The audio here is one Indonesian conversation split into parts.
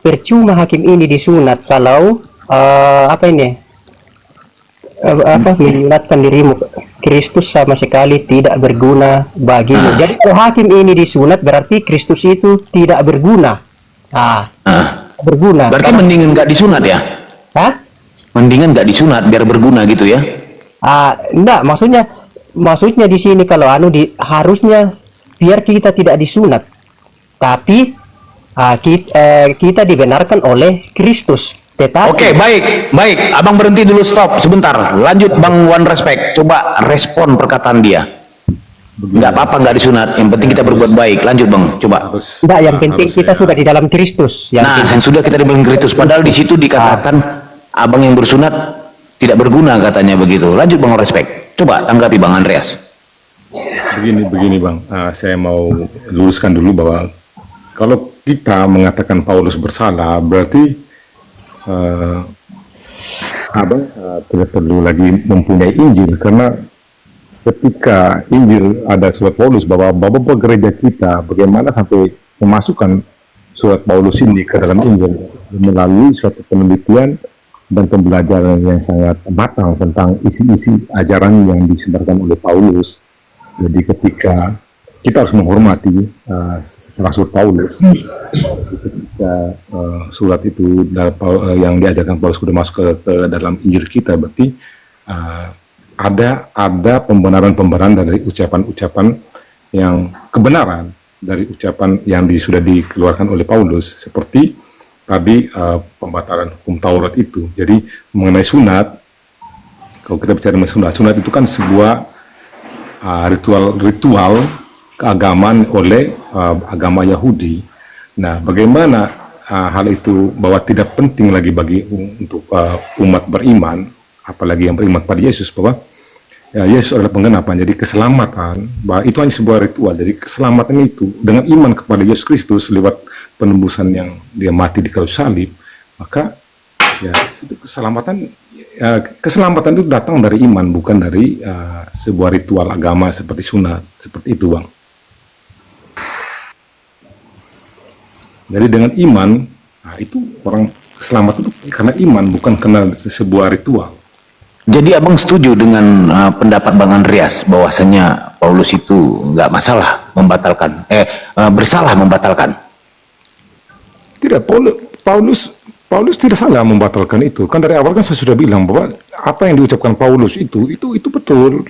percuma hakim ini disunat kalau menyunatkan dirimu. Kristus sama sekali tidak berguna bagimu. Jadi kalau hakim ini disunat berarti Kristus itu tidak berguna. Berguna. Berarti mendingan nggak disunat ya? Hah? Mendingan nggak disunat biar berguna gitu ya? Enggak, maksudnya di sini kalau harusnya biar kita tidak disunat, tapi kita dibenarkan oleh Kristus. Tetapi Oke, baik. Abang berhenti dulu, stop sebentar. Lanjut Bang One Respect. Coba respon perkataan dia. Nggak apa-apa nggak disunat. Yang penting kita berbuat baik. Lanjut Bang, coba. enggak, yang penting kita sudah di dalam Kristus. Yang sudah kita di dalam Kristus. Padahal di situ dikatakan abang yang bersunat tidak berguna katanya begitu. Lanjut Bang One Respect. Coba tanggapi Bang Andreas. Begini Bang, saya mau luruskan dulu bahwa kalau kita mengatakan Paulus bersalah, berarti abang tidak perlu lagi mempunyai Injil, karena ketika Injil ada surat Paulus bahwa bapak gereja kita bagaimana sampai memasukkan surat Paulus ini ke dalam Injil melalui suatu penelitian dan pembelajaran yang sangat matang tentang isi-isi ajaran yang disebarkan oleh Paulus. Jadi ketika kita harus menghormati Rasul Paulus, ketika surat itu yang diajarkan Paulus sudah masuk ke dalam Injil kita, berarti ada pembenaran dari ucapan-ucapan yang kebenaran dari ucapan yang sudah dikeluarkan oleh Paulus, seperti tadi pembatalan hukum Taurat itu. Jadi mengenai sunat, kalau kita bicara mengenai sunat itu kan sebuah ritual keagamaan oleh agama Yahudi. Nah, bagaimana hal itu bahwa tidak penting lagi untuk umat beriman, apalagi yang beriman pada Yesus, bahwa Yesus adalah penggenapan. Jadi keselamatan, bahwa itu hanya sebuah ritual. Jadi keselamatan itu dengan iman kepada Yesus Kristus lewat penembusan yang dia mati di kayu salib, maka ya itu keselamatan itu datang dari iman, bukan dari sebuah ritual agama seperti sunat, seperti itu Bang. Jadi dengan iman, itu orang selamat itu karena iman, bukan karena sebuah ritual. Jadi abang setuju dengan pendapat Bang Andreas bahwasanya Paulus itu nggak masalah membatalkan, bersalah membatalkan? Tidak, Paulus tidak salah membatalkan itu. Kan dari awal kan saya sudah bilang bahwa apa yang diucapkan Paulus itu betul.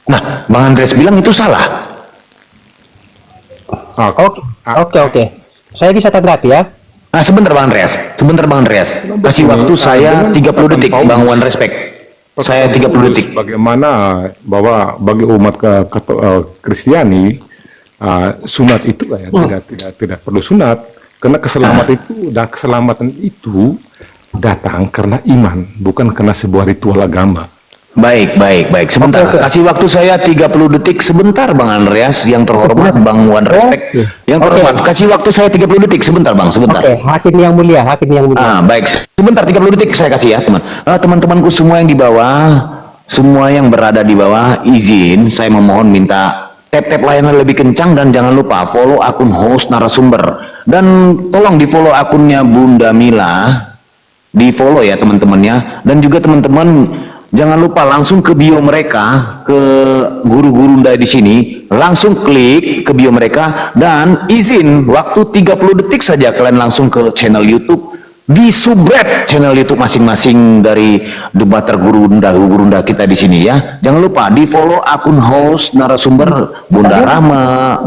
Nah, Bang Andreas bilang itu salah. Oke. Saya bisa tanggapi ya. Nah, sebentar Bang Andreas. Kasih waktu saya 30 detik, Bang One Respect. Saya 30 detik. Bagaimana bahwa bagi umat Kristiani sunat itu tidak perlu sunat, karena keselamatan itu datang karena iman, bukan karena sebuah ritual agama. Baik. Sebentar, kasih waktu saya 30 detik. Sebentar Bang Andreas, yang terhormat Bang One Respect. Yang terhormat, kasih waktu saya 30 detik. Sebentar Bang, sebentar. Hakim yang mulia. Baik, sebentar 30 detik saya kasih ya teman-temanku semua yang di bawah, semua yang berada di bawah, izin saya memohon minta tap layanan lebih kencang, dan jangan lupa follow akun host narasumber, dan tolong di follow akunnya Bunda Mila, di follow ya teman-temannya, dan juga teman-teman jangan lupa langsung ke bio mereka, ke guru-guru di sini, langsung klik ke bio mereka, dan izin waktu 30 detik saja kalian langsung ke channel YouTube, di subscribe channel YouTube masing-masing dari debater gurunda kita di sini ya. Jangan lupa di follow akun host narasumber Bunda Rama,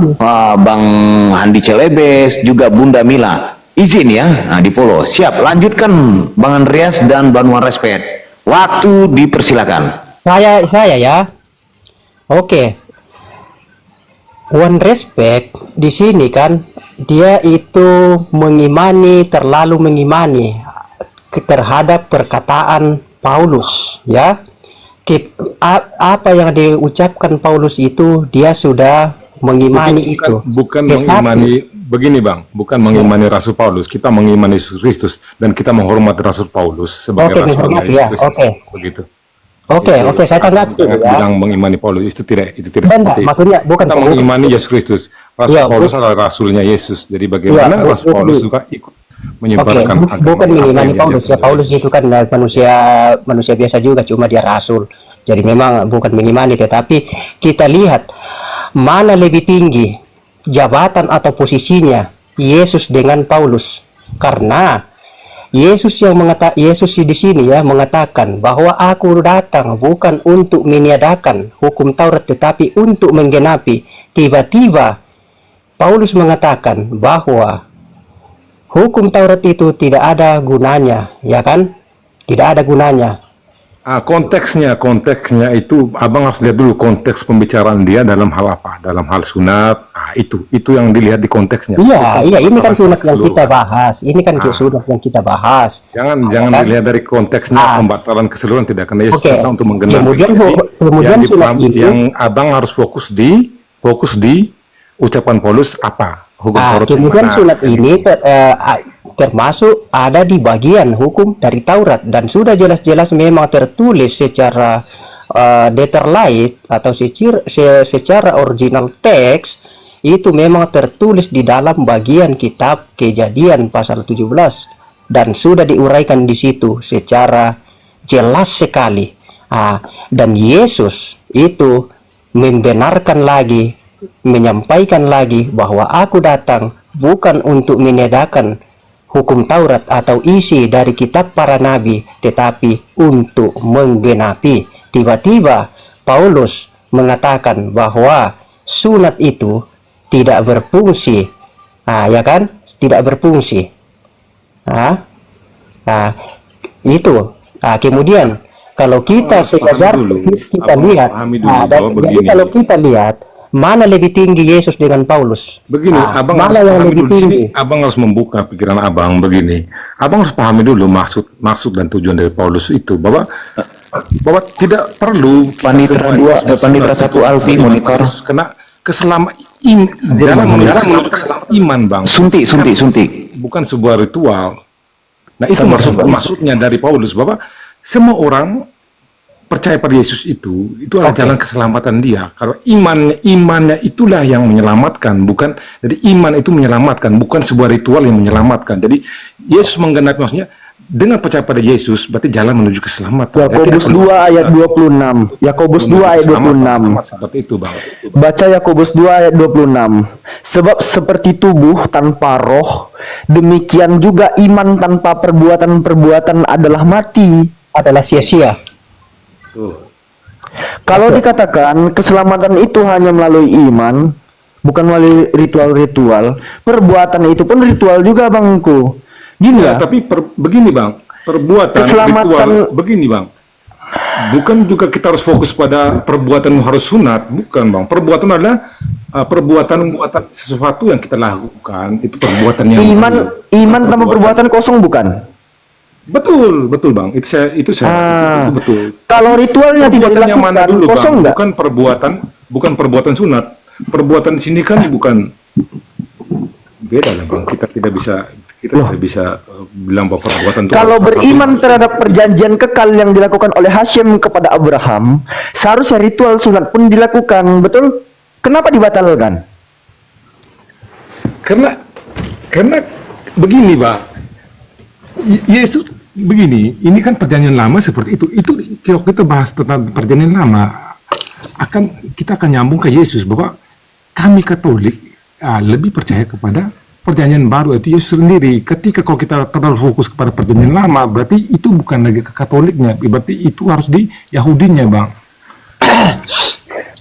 Bang Handi Celebes, juga Bunda Mila. Izin ya, nah di follow. Siap, lanjutkan Bang Andreas dan Bang One Respect. Waktu dipersilakan. Saya ya. Oke. One Respect di sini kan dia itu terlalu mengimani terhadap perkataan Paulus ya. Apa yang diucapkan Paulus itu dia sudah mengimani itu. Bukan mengimani begini Bang, bukan mengimani Rasul Paulus, kita mengimani Yesus Kristus dan kita menghormati Rasul Paulus sebagai Rasulnya Yesus Kristus. Begitu. Oke, saya tanggapi ya. Bilang mengimani Paulus itu tidak seperti itu. Maksudnya bukan kita mengimani Yesus Kristus. Rasul Paulus adalah rasulnya Yesus. Jadi bagaimana Rasul Paulus juga ikut menyebarkan bukan apa mengimani yang dia Paulus ya. lihat. Paulus itu kan manusia manusia biasa juga, cuma dia rasul. Jadi memang bukan mengimani, tetapi kita lihat mana lebih tinggi jabatan atau posisinya Yesus dengan Paulus. Karena Yesus di sini ya mengatakan bahwa aku datang bukan untuk meniadakan hukum Taurat tetapi untuk menggenapi. Tiba-tiba Paulus mengatakan bahwa hukum Taurat itu tidak ada gunanya, ya kan? Tidak ada gunanya. Konteksnya itu abang harus lihat dulu konteks pembicaraan dia dalam hal apa, dalam hal sunat. Itu yang dilihat di konteksnya. Iya, ini kan sunat yang kita keseluruhan. bahas. Ini kan sunat yang kita bahas. Jangan kan? dilihat dari konteksnya pembatalan keseluruhan, tidak, karena Yesus datang untuk menggenapi. Kemudian sunat itu yang abang harus fokus di ucapan Paulus apa hukum Taurat. Kemudian sunat ini termasuk ada di bagian hukum dari Taurat, dan sudah jelas-jelas memang tertulis secara letterlight atau secara original teks, itu memang tertulis di dalam bagian kitab Kejadian pasal 17 dan sudah diuraikan di situ secara jelas sekali. Dan Yesus itu membenarkan lagi, menyampaikan lagi bahwa aku datang bukan untuk meniadakan hukum Taurat atau isi dari kitab para nabi, tetapi untuk menggenapi. Tiba-tiba Paulus mengatakan bahwa sunat itu tidak berfungsi, ya kan? Tidak berfungsi. Itu. Kemudian kalau kita sekedar kita lihat, jadi kalau kita lihat mana lebih tinggi Yesus dengan Paulus? Begini, abang harus pahami dulu. Sini abang harus membuka pikiran abang begini. Abang harus pahami dulu maksud dan tujuan dari Paulus itu, bahwa tidak perlu Panitra 2, Panitra 1 Alfi monitor. Kena dalam menyelamatkan iman, bang. Suntik. Bukan sebuah ritual. Nah, itu maksudnya dari Paulus, bahwa semua orang percaya pada Yesus itu adalah jalan keselamatan dia. Kalau imannya itulah yang menyelamatkan, bukan. Jadi iman itu menyelamatkan, bukan sebuah ritual yang menyelamatkan. Jadi Yesus menggenapi, maksudnya dengan percaya pada Yesus berarti jalan menuju keselamatan. Yakobus 2 ayat 26. Yakobus 2 ayat 26. Seperti itu, bang. Baca Yakobus 2 ayat 26. Sebab seperti tubuh tanpa roh, demikian juga iman tanpa perbuatan-perbuatan adalah mati, adalah sia-sia. Kalau dikatakan keselamatan itu hanya melalui iman, bukan melalui ritual-ritual, perbuatan itu pun ritual juga, bangku. Gini ya. Tapi begini, bang, perbuatan ritual begini, bang. Bukan juga kita harus fokus pada perbuatan harus sunat, bukan, bang. Perbuatan adalah perbuatan sesuatu yang kita lakukan, itu perbuatan yang iman tanpa perbuatan kosong, bukan? Betul, bang. Itu betul. Kalau ritualnya tidak dilakukan, yang mana dulu, kosong bang? Enggak? Bukan perbuatan sunat. Perbuatan di sini kan bukan, beda lah, bang. Kita tidak bisa bilang bahwa perbuatan itu. Kalau beriman terhadap perjanjian kekal yang dilakukan oleh Hashim kepada Abraham, seharusnya ritual sunat pun dilakukan, betul? Kenapa dibatalkan? Karena begini, bang. Yesus begini, ini kan perjanjian lama seperti itu. Itu kalau kita bahas tentang perjanjian lama, kita akan nyambung ke Yesus, bahwa kami Katolik lebih percaya kepada perjanjian baru, itu Yesus sendiri. Ketika kalau kita terlalu fokus kepada perjanjian lama, berarti itu bukan lagi ke Katoliknya, berarti itu harus di Yahudinya, bang.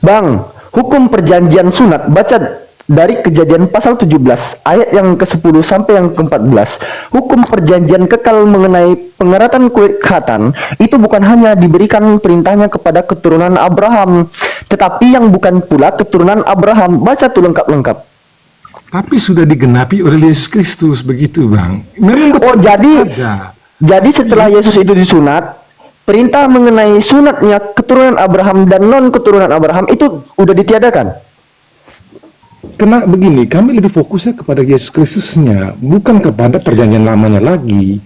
Bang, hukum perjanjian sunat, baca dari Kejadian pasal 17 ayat yang ke-10 sampai yang ke-14. Hukum perjanjian kekal mengenai pengeratan kulit khatan itu bukan hanya diberikan perintahnya kepada keturunan Abraham, tetapi yang bukan pula keturunan Abraham. Baca tuh lengkap-lengkap. Tapi sudah digenapi oleh Yesus Kristus, begitu, bang. Memang betul jadi setelah Yesus itu disunat, perintah mengenai sunatnya keturunan Abraham dan non keturunan Abraham itu udah ditiadakan. Karena begini, kami lebih fokusnya kepada Yesus Kristusnya, bukan kepada perjanjian lamanya lagi.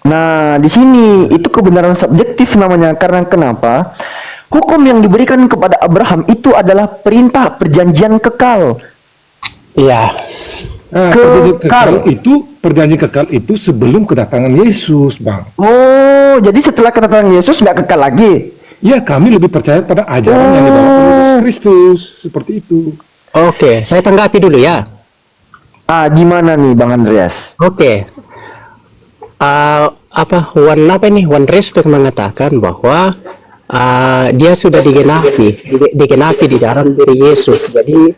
Nah, di sini itu kebenaran subjektif namanya. Karena kenapa? Hukum yang diberikan kepada Abraham itu adalah perintah perjanjian kekal. Iya. Perjanjian kekal itu perjanjian kekal itu sebelum kedatangan Yesus, Bang. Oh, jadi setelah kedatangan Yesus nggak kekal lagi. Ya, kami lebih percaya pada ajaran yang dibawa oleh Yesus Kristus, seperti itu. Oke, saya tanggapi dulu ya. Gimana nih Bang Andreas? Oke. One Respect mengatakan bahwa dia sudah digenapi di dalam diri Yesus. Jadi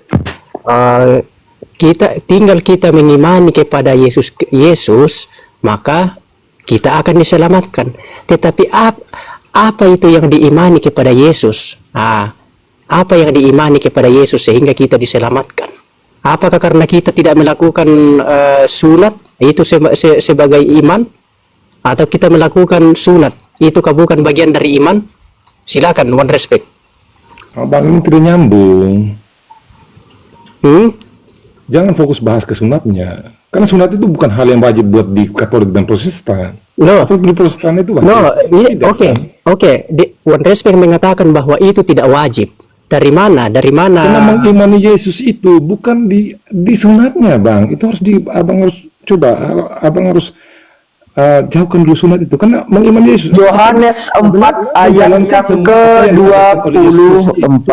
kita mengimani kepada Yesus, maka kita akan diselamatkan. Tetapi apa itu yang diimani kepada Yesus? Apa yang diimani kepada Yesus sehingga kita diselamatkan? Apakah karena kita tidak melakukan sunat itu sebagai iman, atau kita melakukan sunat itu bukan bagian dari iman? Silakan One Respect. Bang, ini tidak nyambung. Jangan fokus bahas ke sunatnya. Karena sunat itu bukan hal yang wajib buat di Katolik dan Protestan. No. Atau di Protestan itu wajib. No, Tidak, oke. One Respect mengatakan bahwa itu tidak wajib. Dari mana? Karena mengimani Yesus itu bukan di sunatnya, Bang. Itu harus abang harus jauhkan dulu sunat itu. Karena mengimani Yesus. Yohanes 4 ayat yang ke-24.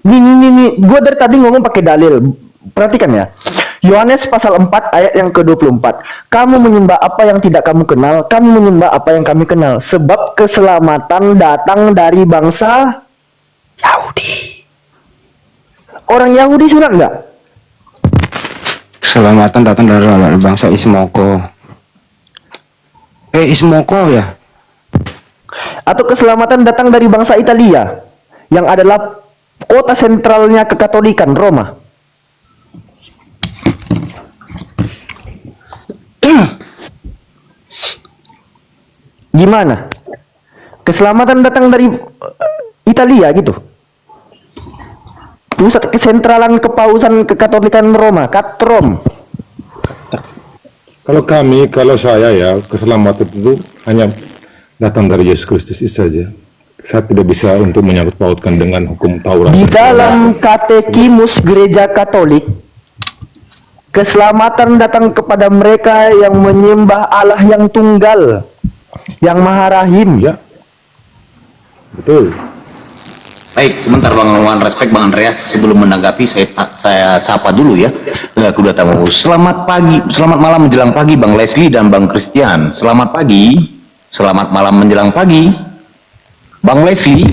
Nih, gua dari tadi ngomong pakai dalil. Perhatikan ya. Yohanes pasal 4 ayat yang ke-24. Kamu menyembah apa yang tidak kamu kenal, kami menyembah apa yang kami kenal, sebab keselamatan datang dari bangsa Yahudi. Orang Yahudi sunat enggak? Keselamatan datang dari bangsa Ismoko. Ismoko ya? Atau keselamatan datang dari bangsa Italia, yang adalah kota sentralnya kekatolikan, Roma. Gimana? Keselamatan datang dari Italia gitu. Pusat kesentralan kepausan kekatolikan Roma, Katrom. Kalau saya ya, keselamatan itu hanya datang dari Yesus Kristus itu saja. Saya tidak bisa untuk menyangkut pautkan dengan hukum Taurat. Di dalam katekimus gereja Katolik, keselamatan datang kepada mereka yang menyembah Allah yang tunggal, yang Maha Rahim. Ya, betul. Baik, sebentar Bang One Respect, Bang Andreas. Sebelum menanggapi, saya sapa dulu ya. Aku udah tamu. Selamat pagi, selamat malam menjelang pagi Bang Leslie dan Bang Christian. Selamat pagi, selamat malam menjelang pagi Bang Leslie.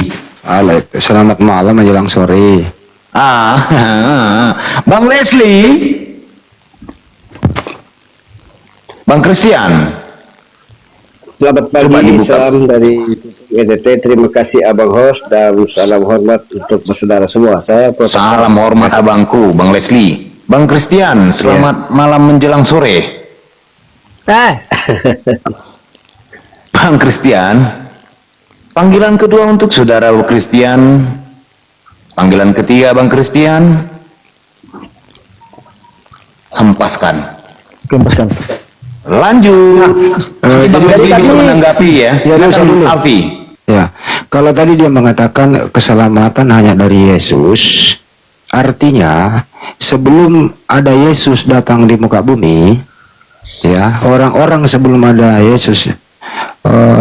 Selamat malam menjelang sore. Bang Leslie, Bang Christian. Selamat pagi, salam dari EDT. Terima kasih Abang host dan salam hormat untuk saudara semua. Saya Salam hormat abangku, Bang Leslie. Bang Christian, selamat malam menjelang sore. Bang Christian, panggilan kedua untuk saudara Christian. Panggilan ketiga Bang Christian. Hempaskan. Lanjut. Bang Leslie bisa menanggapi ya. Ya, dulu. Alfi. Ya, kalau tadi dia mengatakan keselamatan hanya dari Yesus, artinya sebelum ada Yesus datang di muka bumi, ya, orang-orang sebelum ada Yesus,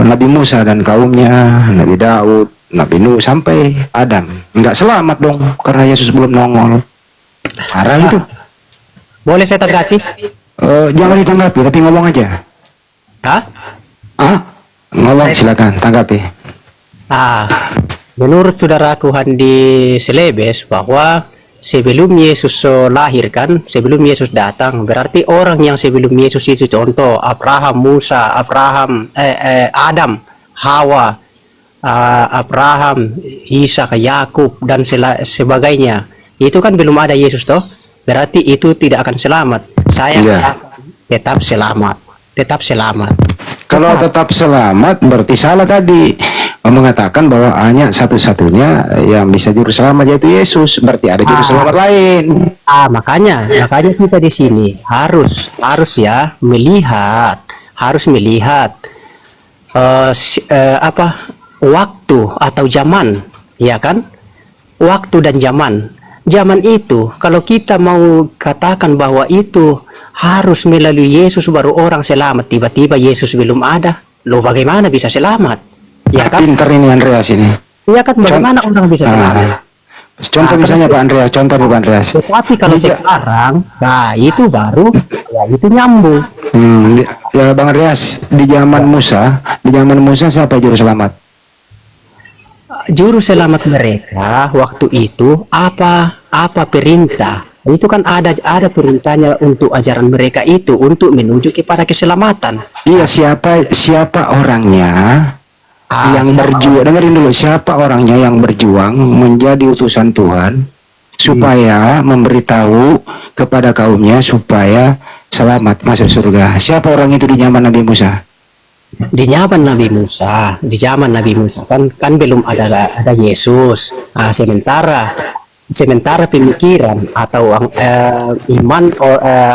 Nabi Musa dan kaumnya, Nabi Daud, Nabi Nuh sampai Adam, nggak selamat dong karena Yesus belum nongol. Parah itu. Boleh saya tanggapi? Jangan ditanggapi, tapi ngomong aja. Ngomong, silakan tanggapi. Menurut saudaraku Handi Selebes bahwa sebelum Yesus lahirkan, sebelum Yesus datang, berarti orang yang sebelum Yesus itu contoh Abraham, Musa, Adam, Hawa, Abraham, Ishak, Yakub dan sebagainya. Itu kan belum ada Yesus toh. Berarti itu tidak akan selamat. Saya tetap selamat. Kalau tetap selamat berarti salah tadi mengatakan bahwa hanya satu-satunya yang bisa juru selamat yaitu Yesus. Berarti ada juru selamat lain. Makanya kita di sini harus ya melihat waktu atau zaman, ya kan? Waktu dan zaman. Zaman itu kalau kita mau katakan bahwa itu harus melalui Yesus baru orang selamat. Tiba-tiba Yesus belum ada. Loh bagaimana bisa selamat? Ya kan? Pinter ini Andreas ini. Ya kan bagaimana orang bisa selamat? Contoh misalnya Pak Andreas, contoh nih Pak Andreas. Tetapi kalau sekarang, nah itu baru, ya itu nyambung. Ya Bang Andreas, di zaman Musa siapa juru selamat? Juru selamat mereka waktu itu apa perintah? Itu kan ada perintahnya untuk ajaran mereka itu untuk menuju kepada keselamatan. Iya, siapa orangnya yang siapa berjuang? Dengerin dulu, siapa orangnya yang berjuang menjadi utusan Tuhan supaya memberitahu kepada kaumnya supaya selamat masuk surga. Siapa orang itu di zaman Nabi Musa? Di zaman Nabi Musa kan belum ada Yesus. Sementara pemikiran atau iman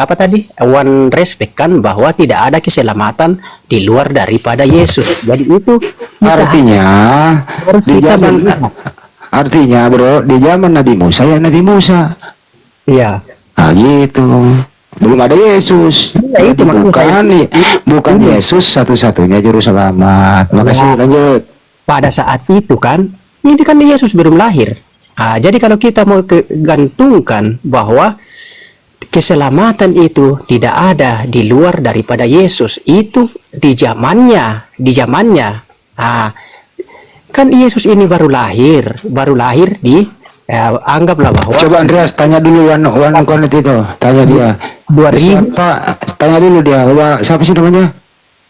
apa tadi one respect kan bahwa tidak ada keselamatan di luar daripada Yesus. Jadi itu harus kita melihat. Artinya bro, di zaman Nabi Musa ya Nabi Musa. Iya. Nah gitu. Belum ada Yesus. Ya, itu bukan Yesus satu-satunya juru selamat. Makasih, lanjut. Pada saat itu kan, ini kan Yesus belum lahir. Jadi kalau kita mau gantungkan bahwa keselamatan itu tidak ada di luar daripada Yesus, itu di zamannya. Kan Yesus ini baru lahir di anggaplah bahwa. Coba Andreas tanya dulu Wan Konet itu, tanya dia. 2000. Tanya dulu dia. Siapa sih namanya?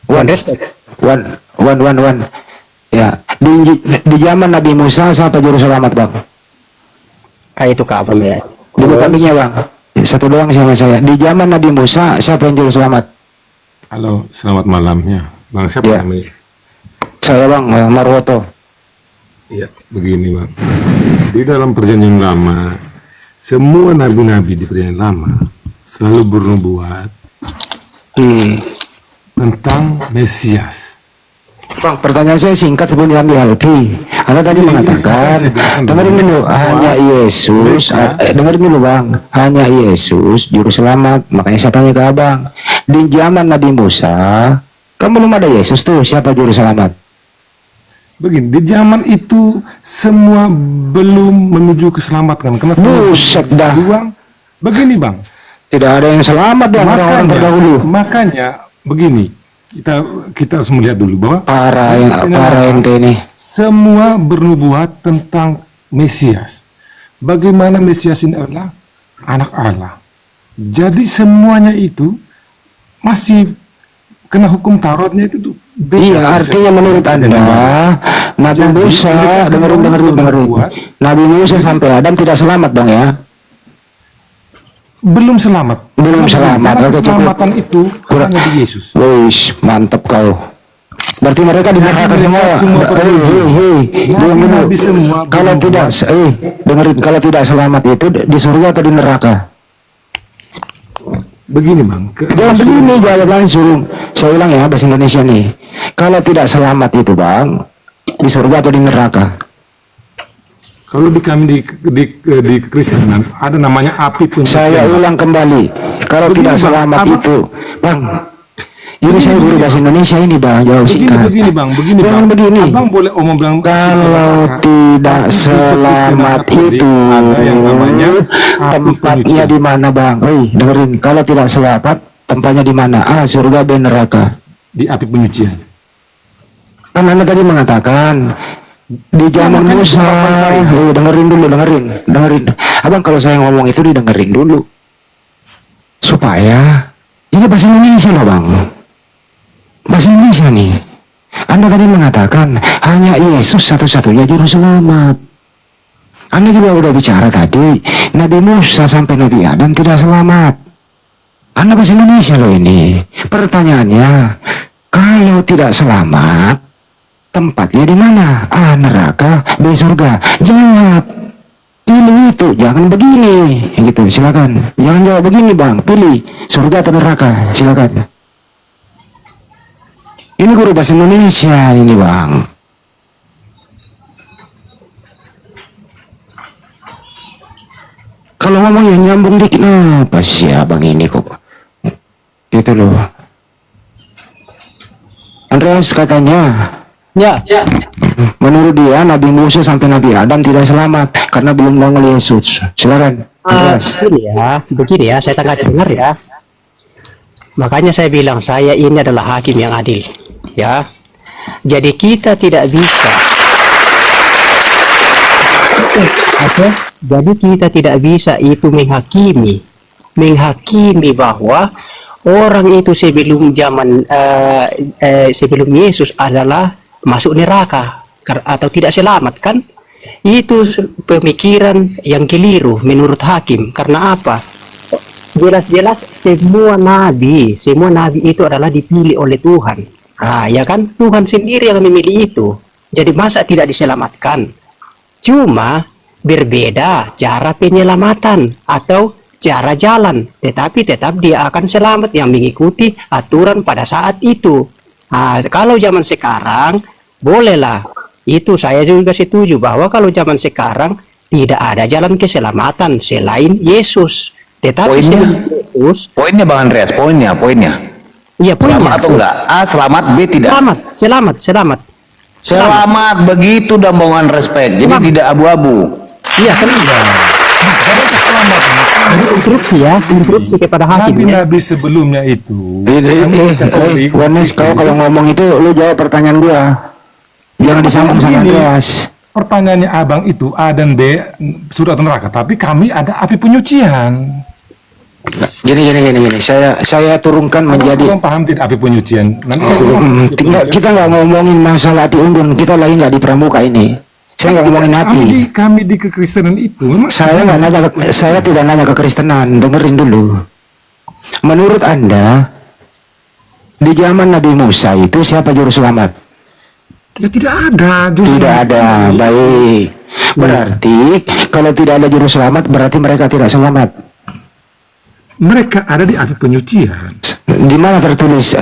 One respect. Wan. Ya, di zaman Nabi Musa siapa juru selamat Bang? Itu kapan ya? Dulu kambingnya Bang. Satu doang sama saya. Di zaman Nabi Musa siapa yang juru selamat? Halo, selamat malamnya. Bang siapa Ya. namanya? Saya Bang Marwoto. Iya, begini Bang. Di dalam perjanjian lama, semua nabi-nabi di perjanjian lama selalu bernubuat tentang Mesias. Bang, pertanyaan saya singkat sebelum diambil Alfi. Anda tadi mengatakan, saya jelaskan dengerin dulu. dulu, hanya Yesus, dengerin dulu Bang, hanya Yesus juru selamat. Makanya saya tanya ke Abang, di zaman Nabi Musa, kan belum ada Yesus tuh, siapa juru selamat? Begini, di zaman itu semua belum menuju keselamatan karena semua Buset dah. berjuang. Begini Bang, Tidak ada yang selamat dan orang terdahulu. makanya begini, kita harus melihat dulu bahwa Para ente ini. semua bernubuat tentang Mesias. Bagaimana Mesias ini adalah anak Allah. Jadi semuanya itu masih kena hukum Tauratnya itu tuh beda. Iya, artinya menurut Anda, Nabi Jadi, Musa, mereka dengerin. berbuat. Nabi Musa sampai Adam tidak selamat Bang ya? Belum selamat. Belum Karena selamat. jalan Oke, keselamatan itu Kurang. hanya di Yesus. Wih, mantep kau. Berarti mereka di neraka Jadi semua. mereka semua Hei, diam dulu. Nabi semua Kalau tidak, dengerin, kalau tidak selamat itu di surga atau di neraka? Begini Bang, Jangan begini, jawab langsung. Saya ulang ya bahasa Indonesia nih. Kalau tidak selamat itu Bang, di surga atau di neraka? kalau di kami di Kristenan ada namanya api penyucian. Saya ulang kembali. Kalau Begini, tidak Bang, selamat apa? itu, Bang. Ini saya guru bahasa Indonesia ini Bang, jawab singkat. Begini Bang, Jangan Bang. begini. Abang boleh omong bilang Kalau tidak selamat itu, ada yang namanya api tempatnya penyucian. di mana Bang? Dengerin. Kalau tidak selamat, tempatnya di mana? Surga, B, neraka. Di api penyucian. Kan Anda tadi mengatakan di zaman makanya Musa. jawaban saya. Dengerin dulu, dengerin. Abang kalau saya ngomong itu didengerin dulu. Supaya ini bahasa Indonesia loh Bang. Bahasa Indonesia nih. Anda tadi mengatakan hanya Yesus satu-satunya juru selamat. Anda juga udah bicara tadi Nabi Musa sampai Nabi Adam tidak selamat. Anda bahasa Indonesia loh ini. Pertanyaannya, kalau tidak selamat, tempatnya di mana? A, neraka, B, surga. Jawab. Pilih itu, jangan begini. Gitu, silakan. Jangan jawab begini Bang, pilih surga atau neraka, silakan. Ini guru bahasa Indonesia ini Bang. Kalau ngomong yang nyambung dikit, apa sih Abang ini kok Gitu loh. Andreas katanya, Ya, menurut dia Nabi Musa sampai Nabi Adam tidak selamat karena belum nongol Yesus. Silakan. Andreas. begini ya, saya tanggapi dengar ya. Makanya saya bilang saya ini adalah hakim yang adil, ya. Jadi kita tidak bisa, jadi kita tidak bisa itu menghakimi bahwa orang itu sebelum zaman sebelum Yesus adalah masuk neraka atau tidak selamat, kan? Itu pemikiran yang keliru menurut hakim. Karena apa? Jelas-jelas semua nabi itu adalah dipilih oleh Tuhan. Ya kan? Tuhan sendiri yang memilih itu. Jadi masa tidak diselamatkan? Cuma berbeda cara penyelamatan atau cara jalan, tetapi tetap dia akan selamat yang mengikuti aturan pada saat itu. Kalau zaman sekarang bolehlah, itu saya juga setuju bahwa kalau zaman sekarang tidak ada jalan keselamatan selain Yesus. Tetapi Yesus, Poinnya Bang Andreas, poinnya. iya Selamat punya. atau enggak? A, selamat, B, tidak. Selamat. Selamat, begitu dan bohongan respect. Jadi Selamat. tidak abu-abu. Iya, selamat. Instruksi kepada hakim. Ya. Nabi-nabi sebelumnya itu, kami Katolik, Wanes, kau kalau ngomong itu lu jawab pertanyaan gua. Jangan disambung sama Begini, Andreas. pertanyaannya abang itu A dan B surga atau neraka, tapi kami ada api penyucian. Gini. Saya turunkan menjadi. Abang paham tidak api penyucian? Nanti saya Kita nggak ngomongin masalah api unggun. Kita lagi nggak di pramuka ini. Saya nggak ngomongin api. Kami di kekristenan itu memang Saya nggak nanya. Saya tidak nanya kekristenan. Dengerin dulu. Menurut Anda, di zaman Nabi Musa itu siapa juru selamat? ya tidak ada. Justru Tidak ada. Baik. Berarti kalau tidak ada juru selamat, berarti mereka tidak selamat. mereka ada di api penyucian. Di mana tertulis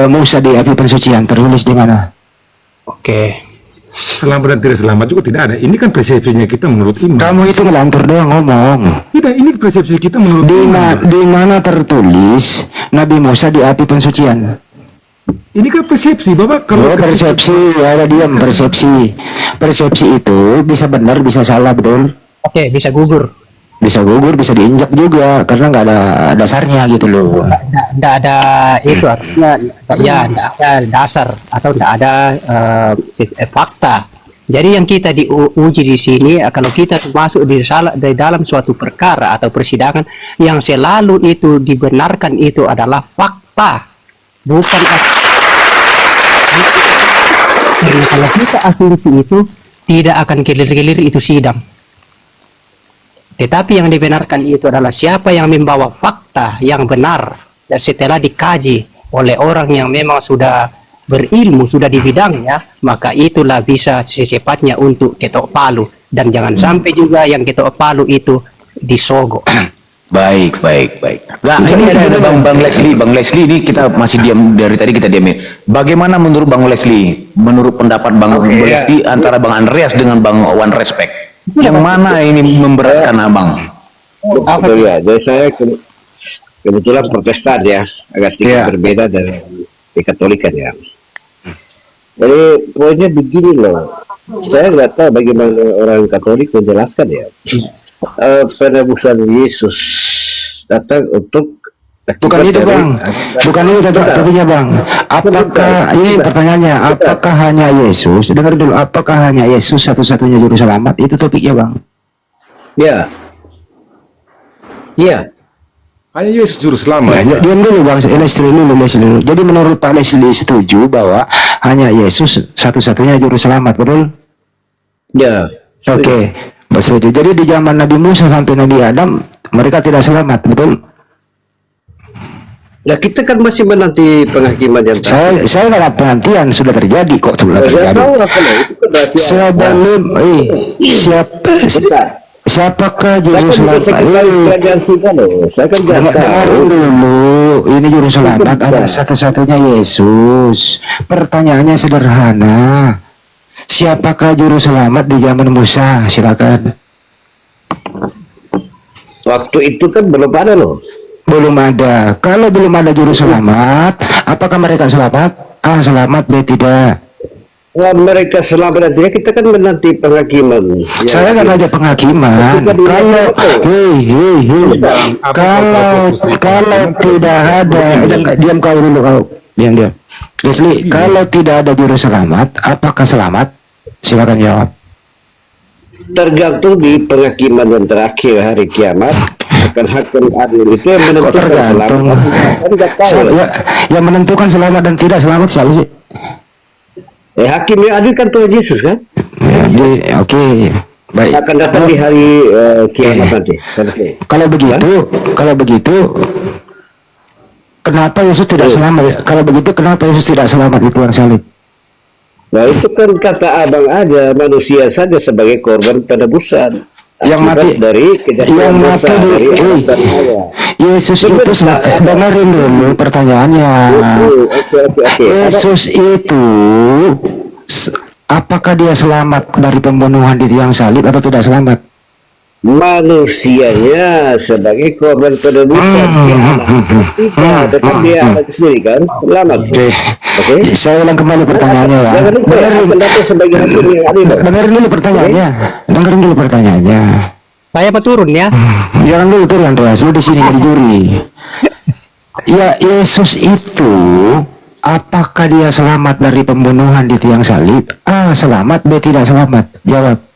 Musa di api pensucian? Tertulis di mana? Oke. Selamat dan tidak selamat juga tidak ada. Ini kan persepsinya kita menurut iman. Kamu itu ngelantur doang ngomong. Tidak, ini persepsi kita menurut iman. Di mana tertulis Nabi Musa di api pensucian? Ini kan persepsi bahwa kalau Persepsi, ada diam persepsi. Persepsi itu bisa benar, bisa salah, betul? Oke, bisa gugur. Bisa gugur, bisa diinjak juga karena nggak ada dasarnya gitu loh. Nggak ada itu artinya ya nggak ada dasar atau nggak ada fakta. Jadi yang kita diuji di sini kalau kita masuk di dalam suatu perkara atau persidangan yang selalu itu dibenarkan itu adalah fakta, bukan karena kalau kita asumsi itu tidak akan kelir-kelir itu sidang. Tetapi yang dibenarkan itu adalah siapa yang membawa fakta yang benar dan setelah dikaji oleh orang yang memang sudah berilmu, sudah di bidangnya, maka itulah bisa secepatnya untuk ketok palu. Dan jangan sampai juga yang ketok palu itu disogok. Baik. Nah, ini ada Bang Leslie ini kita masih diam dari tadi kita diamin. Bagaimana menurut Bang Leslie? Menurut pendapat Bang Leslie antara Bang Andreas dengan Bang One Respect, yang mana ini memberatkan abang? Betul ya. Jadi saya kebetulan Protestan ya, agak sedikit berbeda dari Katolikan ya. Jadi poinnya begini loh, saya nggak tahu bagaimana orang Katolik menjelaskan ya. Penebusan Yesus datang untuk Bukan itu bang, bukan itu topiknya bang. Apakah ini pertanyaannya? Apakah hanya Yesus? Dengar dulu. Apakah hanya Yesus satu-satunya juru selamat? Itu topiknya bang. Ya. hanya Yesus juru selamat. Diam dulu bang. Leslie dulu. Jadi menurut Pak Leslie setuju bahwa hanya Yesus satu-satunya juru selamat, betul? Ya. Oke, setuju. Jadi di zaman Nabi Musa sampai Nabi Adam mereka tidak selamat, betul? Ya kita kan masih menanti penghakiman yang Saya nggak ada penantian, sudah terjadi kok sudah terjadi. tahu apa loh, itu kan rahasia. Sebelum siapakah juru selamat? Saya kan jangan tahu. Dulu ini juru selamat ada satu-satunya Yesus. Pertanyaannya sederhana. Siapakah juru selamat di zaman Musa? Silakan. Waktu itu kan belum ada loh. Belum ada. Kalau belum ada juru selamat, apakah mereka selamat? A. Selamat, B. Tidak. Nah, mereka selamat dan tidak, kita kan menanti penghakiman. Ya, Saya kan aja penghakiman. Kalau kalau tidak ada, diam kau dulu kau. Diam. Leslie, kalau tidak ada juru selamat, apakah selamat? Silakan jawab. tergantung di penghakiman yang terakhir hari kiamat, akan hakim adil itu yang menentukan tergantung? selamat. Kan nggak tahu. Ya, yang menentukan selamat dan tidak selamat siapa sih? Hakim yang adil kan Tuhan Yesus kan? Ya, oke. Baik. Akan datang di hari kiamat nanti. Selesai. Kalau begitu, kenapa Yesus tidak selamat? Kalau begitu, kenapa Yesus tidak selamat itu yang salib? Nah itu kan kata abang aja, manusia saja sebagai korban penebusan. Yang Akibat mati dari kejahatan dosa dari Adam dan Hawa. Yesus itu dengerin dulu pertanyaannya. Oke. Yesus itu apakah dia selamat dari pembunuhan di tiang salib atau tidak selamat? Manusianya sebagai korban penebusan tidak, tetap dia anak sendiri kan selamat. Oke. Saya ulang kembali pertanyaannya ya. Dengerin dulu pertanyaannya. Saya mau turun ya. Jangan dulu turun Andreas, lu di sini jadi juri. Ya, Yesus itu apakah dia selamat dari pembunuhan di tiang salib? A. Selamat, B. Tidak selamat. Jawab.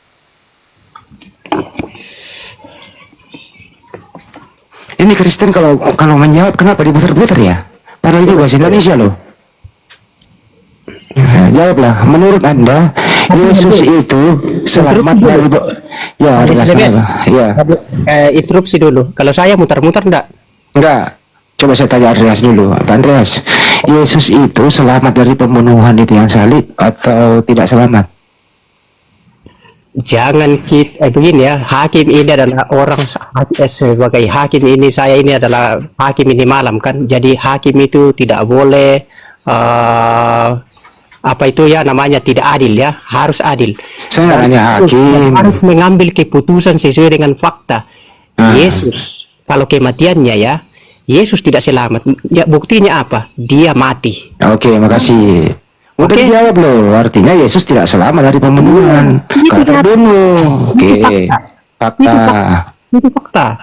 Ini Kristen kalau menjawab kenapa diputar-putar ya? Padahal itu bahasa Indonesia loh. Nah, jawablah. Menurut Anda Yesus itu selamat dari Interupsi dulu. Kalau saya muter-muter enggak? Enggak. Coba saya tanya Andreas dulu. Pak Andreas, Yesus itu selamat dari pembunuhan di tiang salib atau tidak selamat? Jangan kita begini ya, hakim ini adalah orang sebagai hakim ini, saya ini adalah hakim ini malam kan, jadi hakim itu tidak boleh apa itu ya namanya tidak adil ya, harus adil. Saya hanya hakim. Harus mengambil keputusan sesuai dengan fakta. Yesus kalau kematiannya ya, Yesus tidak selamat. Ya buktinya apa? Dia mati. Oke, makasih. Udah dijawab loh, artinya Yesus tidak selamat dari pembunuhan karena terbunuh. Oke, fakta. Itu fakta.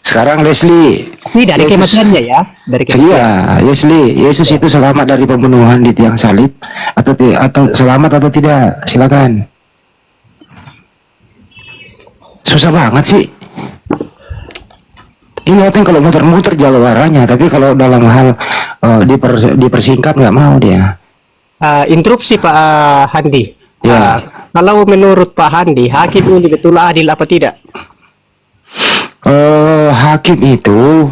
Sekarang Leslie. Ini dari kematiannya ya, dari kematian. Iya, Leslie, Yesus itu selamat dari pembunuhan di tiang salib atau selamat atau tidak? Silakan. Susah banget sih. Ini kan kalau muter-muter jawabannya, tapi kalau dalam hal dipersingkat nggak mau dia. Interupsi Pak Handi. Ya. Kalau menurut Pak Handi, hakim ini betul adil apa tidak? Hakim itu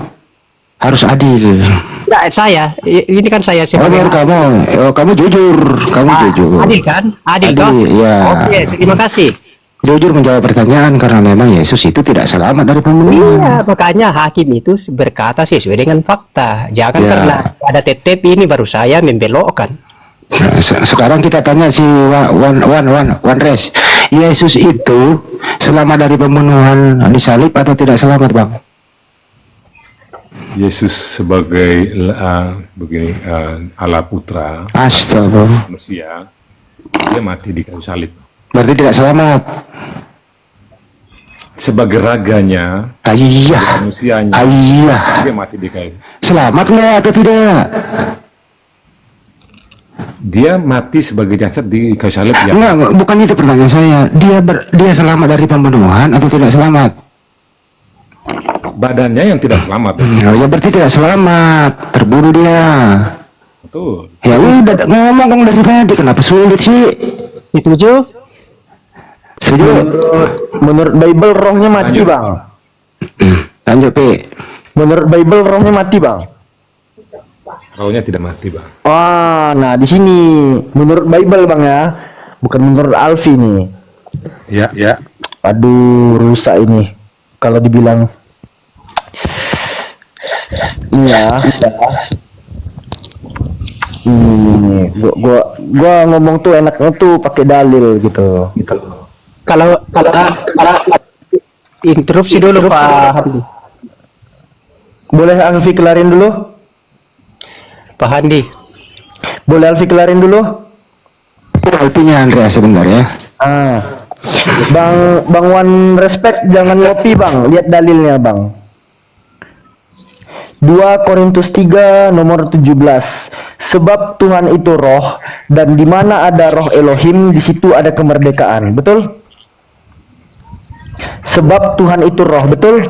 harus adil. Tidak, ini kan saya sebagai kamu jujur, jujur. Adil kan? Adil toh? Ya. Oke, terima kasih. Jujur menjawab pertanyaan karena memang Yesus itu tidak selamat dari pembunuhan. Iya, makanya hakim itu berkata sesuai dengan fakta. Jangan karena ada tetep ini baru saya membelokkan. Nah, sekarang kita tanya si One Res, Yesus itu selamat dari pembunuhan di salib atau tidak selamat, Bang? Yesus sebagai Allah Putra, Astaga. manusia, dia mati di kayu salib. Berarti tidak selamat. Sebagai raganya, Ayah. manusianya, Ayah. dia mati di kayu. Selamat nggak atau tidak? Dia mati sebagai jasad di kayu salib ya. Enggak, bukan itu pertanyaan saya. Dia selamat dari pembunuhan atau tidak selamat? Badannya yang tidak selamat. Ya berarti tidak selamat. Terbunuh dia. Betul. Ya udah ngomong dari tadi, kenapa sulit sih? Setuju? Setuju? Menurut Bible rohnya mati, Lanjut. Bang. Lanjut, Pi. Menurut Bible rohnya mati, Bang. Rohnya tidak mati, Bang. Wah, nah di sini menurut Bible, Bang ya. Bukan menurut Alfi nih. Ya. Aduh, rusak ini. Kalau dibilang iya. Gua ngomong tuh enaknya tuh pakai dalil gitu. Kalau interupsi dulu Pak Handi. Boleh Alfi kelarin dulu? Pak Handi. Boleh Alfi kelarin dulu? Alpinya Andrea sebentar ya. Bang Wan respect, jangan ngopi Bang, lihat dalilnya Bang. 2 Korintus 3 nomor 17. Sebab Tuhan itu roh, dan di mana ada roh Elohim, di situ ada kemerdekaan. Betul? Sebab Tuhan itu roh, betul?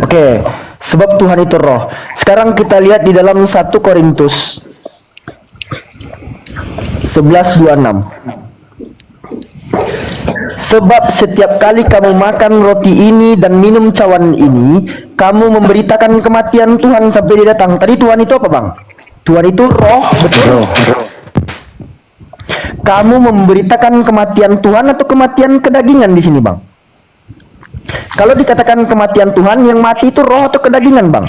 Oke, sebab Tuhan itu roh. Sekarang kita lihat di dalam 1 Korintus 11:26. Sebab setiap kali kamu makan roti ini dan minum cawan ini, kamu memberitakan kematian Tuhan sampai dia datang. Tadi Tuhan itu apa Bang? Tuhan itu roh, betul? Kamu memberitakan kematian Tuhan atau kematian kedagingan di sini Bang? Kalau dikatakan kematian Tuhan, yang mati itu roh atau kedagingan Bang?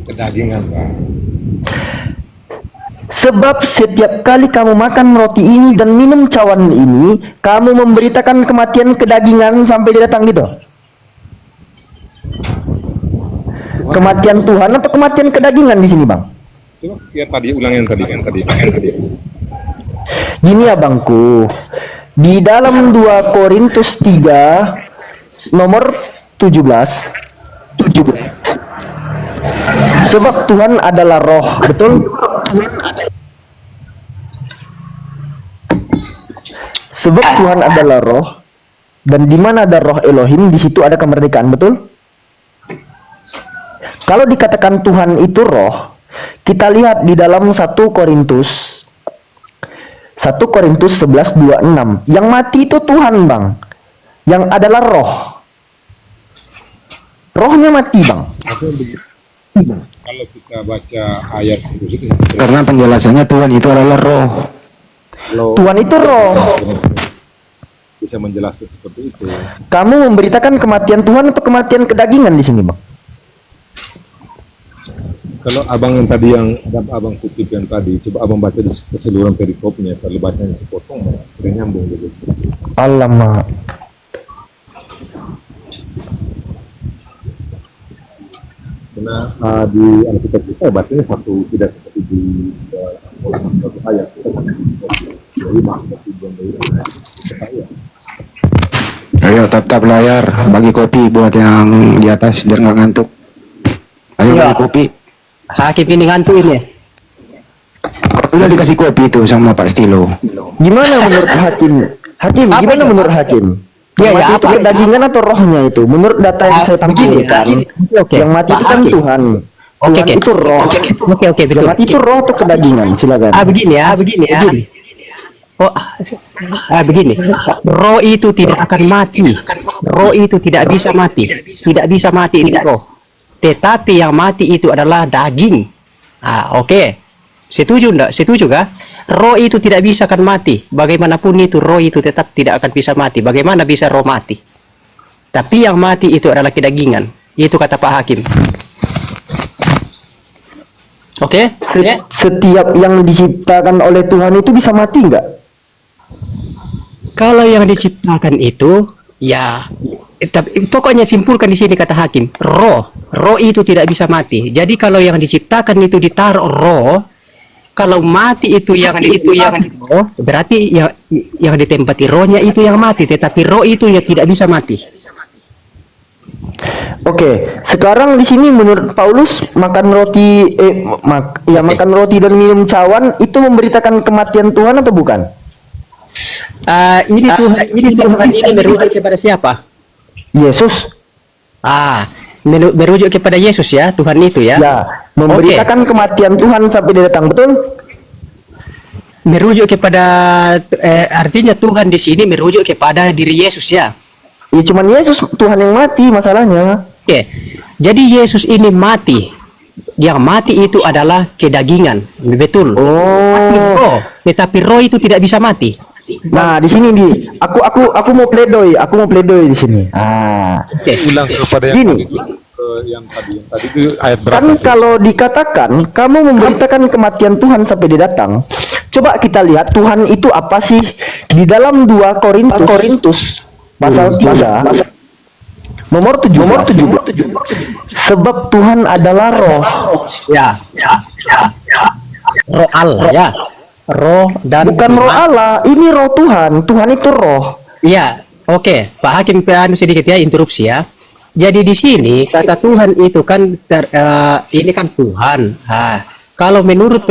Kedagingan, Pak. Sebab setiap kali kamu makan roti ini dan minum cawan ini, kamu memberitakan kematian kedagingan sampai dia datang gitu. Kematian Tuhan atau kematian kedagingan di sini Bang? Coba ya tadi ulangin tadi. Gini abangku, di dalam 2 Korintus 3 nomor 17. Sebab Tuhan adalah roh, betul? Sebab Tuhan adalah roh, dan di mana ada roh Elohim, di situ ada kemerdekaan, betul? Kalau dikatakan Tuhan itu roh, kita lihat di dalam 1 Korintus 11:26. Yang mati itu Tuhan Bang, yang adalah roh. Rohnya mati Bang. Kalau kita baca ayat itu Karena penjelasannya Tuhan itu adalah roh. Tuhan itu roh. bisa menjelaskan seperti itu. Kamu memberitakan kematian Tuhan atau kematian kedagingan di sini Bang? Kalau abang yang tadi yang abang kutipkan tadi, coba abang baca di keseluruhan perikopnya, kalau bacanya sepotong, tidak nyambung gitu. Alamak. Karena di Alkitab kita bacanya satu, tidak seperti di satu ayat. Dari ayat. Ayo tap layar, bagi kopi buat yang di atas biar nggak ngantuk. Ayo Iya. bagi kopi. Hakim ini ngantuk ini. Udah dikasih kopi itu sama Pak Stilo. Gimana menurut Hakim? Hakim, Apa gimana itu? menurut Hakim? Ya, Yang ya, mati apa? itu kedagingan atau rohnya itu? Menurut data yang saya begini, tampilkan, oke. yang mati Pak itu kan Hakim. Tuhan. Oke, Tuhan oke. itu roh. Oke, Yang betul. mati itu roh atau kedagingan? Silakan. Begini ya. Oh, begini. Roh itu tidak akan mati. Roh itu tidak bisa mati. Tidak bisa mati itu roh. Tetapi yang mati itu adalah daging. Oke. Setuju enggak? Setuju kah? Roh itu tidak bisa akan mati. Bagaimanapun itu roh itu tetap tidak akan bisa mati. Bagaimana bisa roh mati? Tapi yang mati itu adalah kedagingan. Itu kata Pak Hakim. Oke? Ya. Setiap yang diciptakan oleh Tuhan itu bisa mati enggak? Kalau yang diciptakan itu, ya, tapi pokoknya simpulkan di sini kata Hakim, roh itu tidak bisa mati. Jadi kalau yang diciptakan itu ditaruh roh, kalau mati itu yang roh, berarti yang ditempati rohnya itu yang mati, tetapi roh itu ya tidak bisa mati. Oke, sekarang di sini menurut Paulus makan roti makan roti dan minum cawan itu memberitakan kematian Tuhan atau bukan? Ini Tuhan ini merujuk kepada siapa? Yesus. Merujuk kepada Yesus ya, Tuhan itu ya. Ya, memberitakan kematian Tuhan sampai dia datang, betul? Merujuk kepada artinya Tuhan di sini merujuk kepada diri Yesus ya. Ya cuman Yesus Tuhan yang mati masalahnya. Oke. Jadi Yesus ini mati. Yang mati itu adalah kedagingan, betul. Oh. Tetapi roh itu tidak bisa mati. Nah, di sini aku mau pledoi di sini. Oke. Ulang kepada Gini. yang tadi itu ayat berapa? Kan kalau dikatakan kamu memberitakan kematian Tuhan sampai dia datang. Coba kita lihat Tuhan itu apa sih di dalam 2 Korintus pasal 3 Nomor 17. Sebab Tuhan adalah roh. Ya. Roh Allah ya. Roh dan Bukan roh Allah, ini roh Tuhan. Tuhan itu roh. Ya, oke. Pak Hakim sedikit ya interupsi ya. Jadi di sini kata Tuhan itu kan ini kan Tuhan. Kalau menurut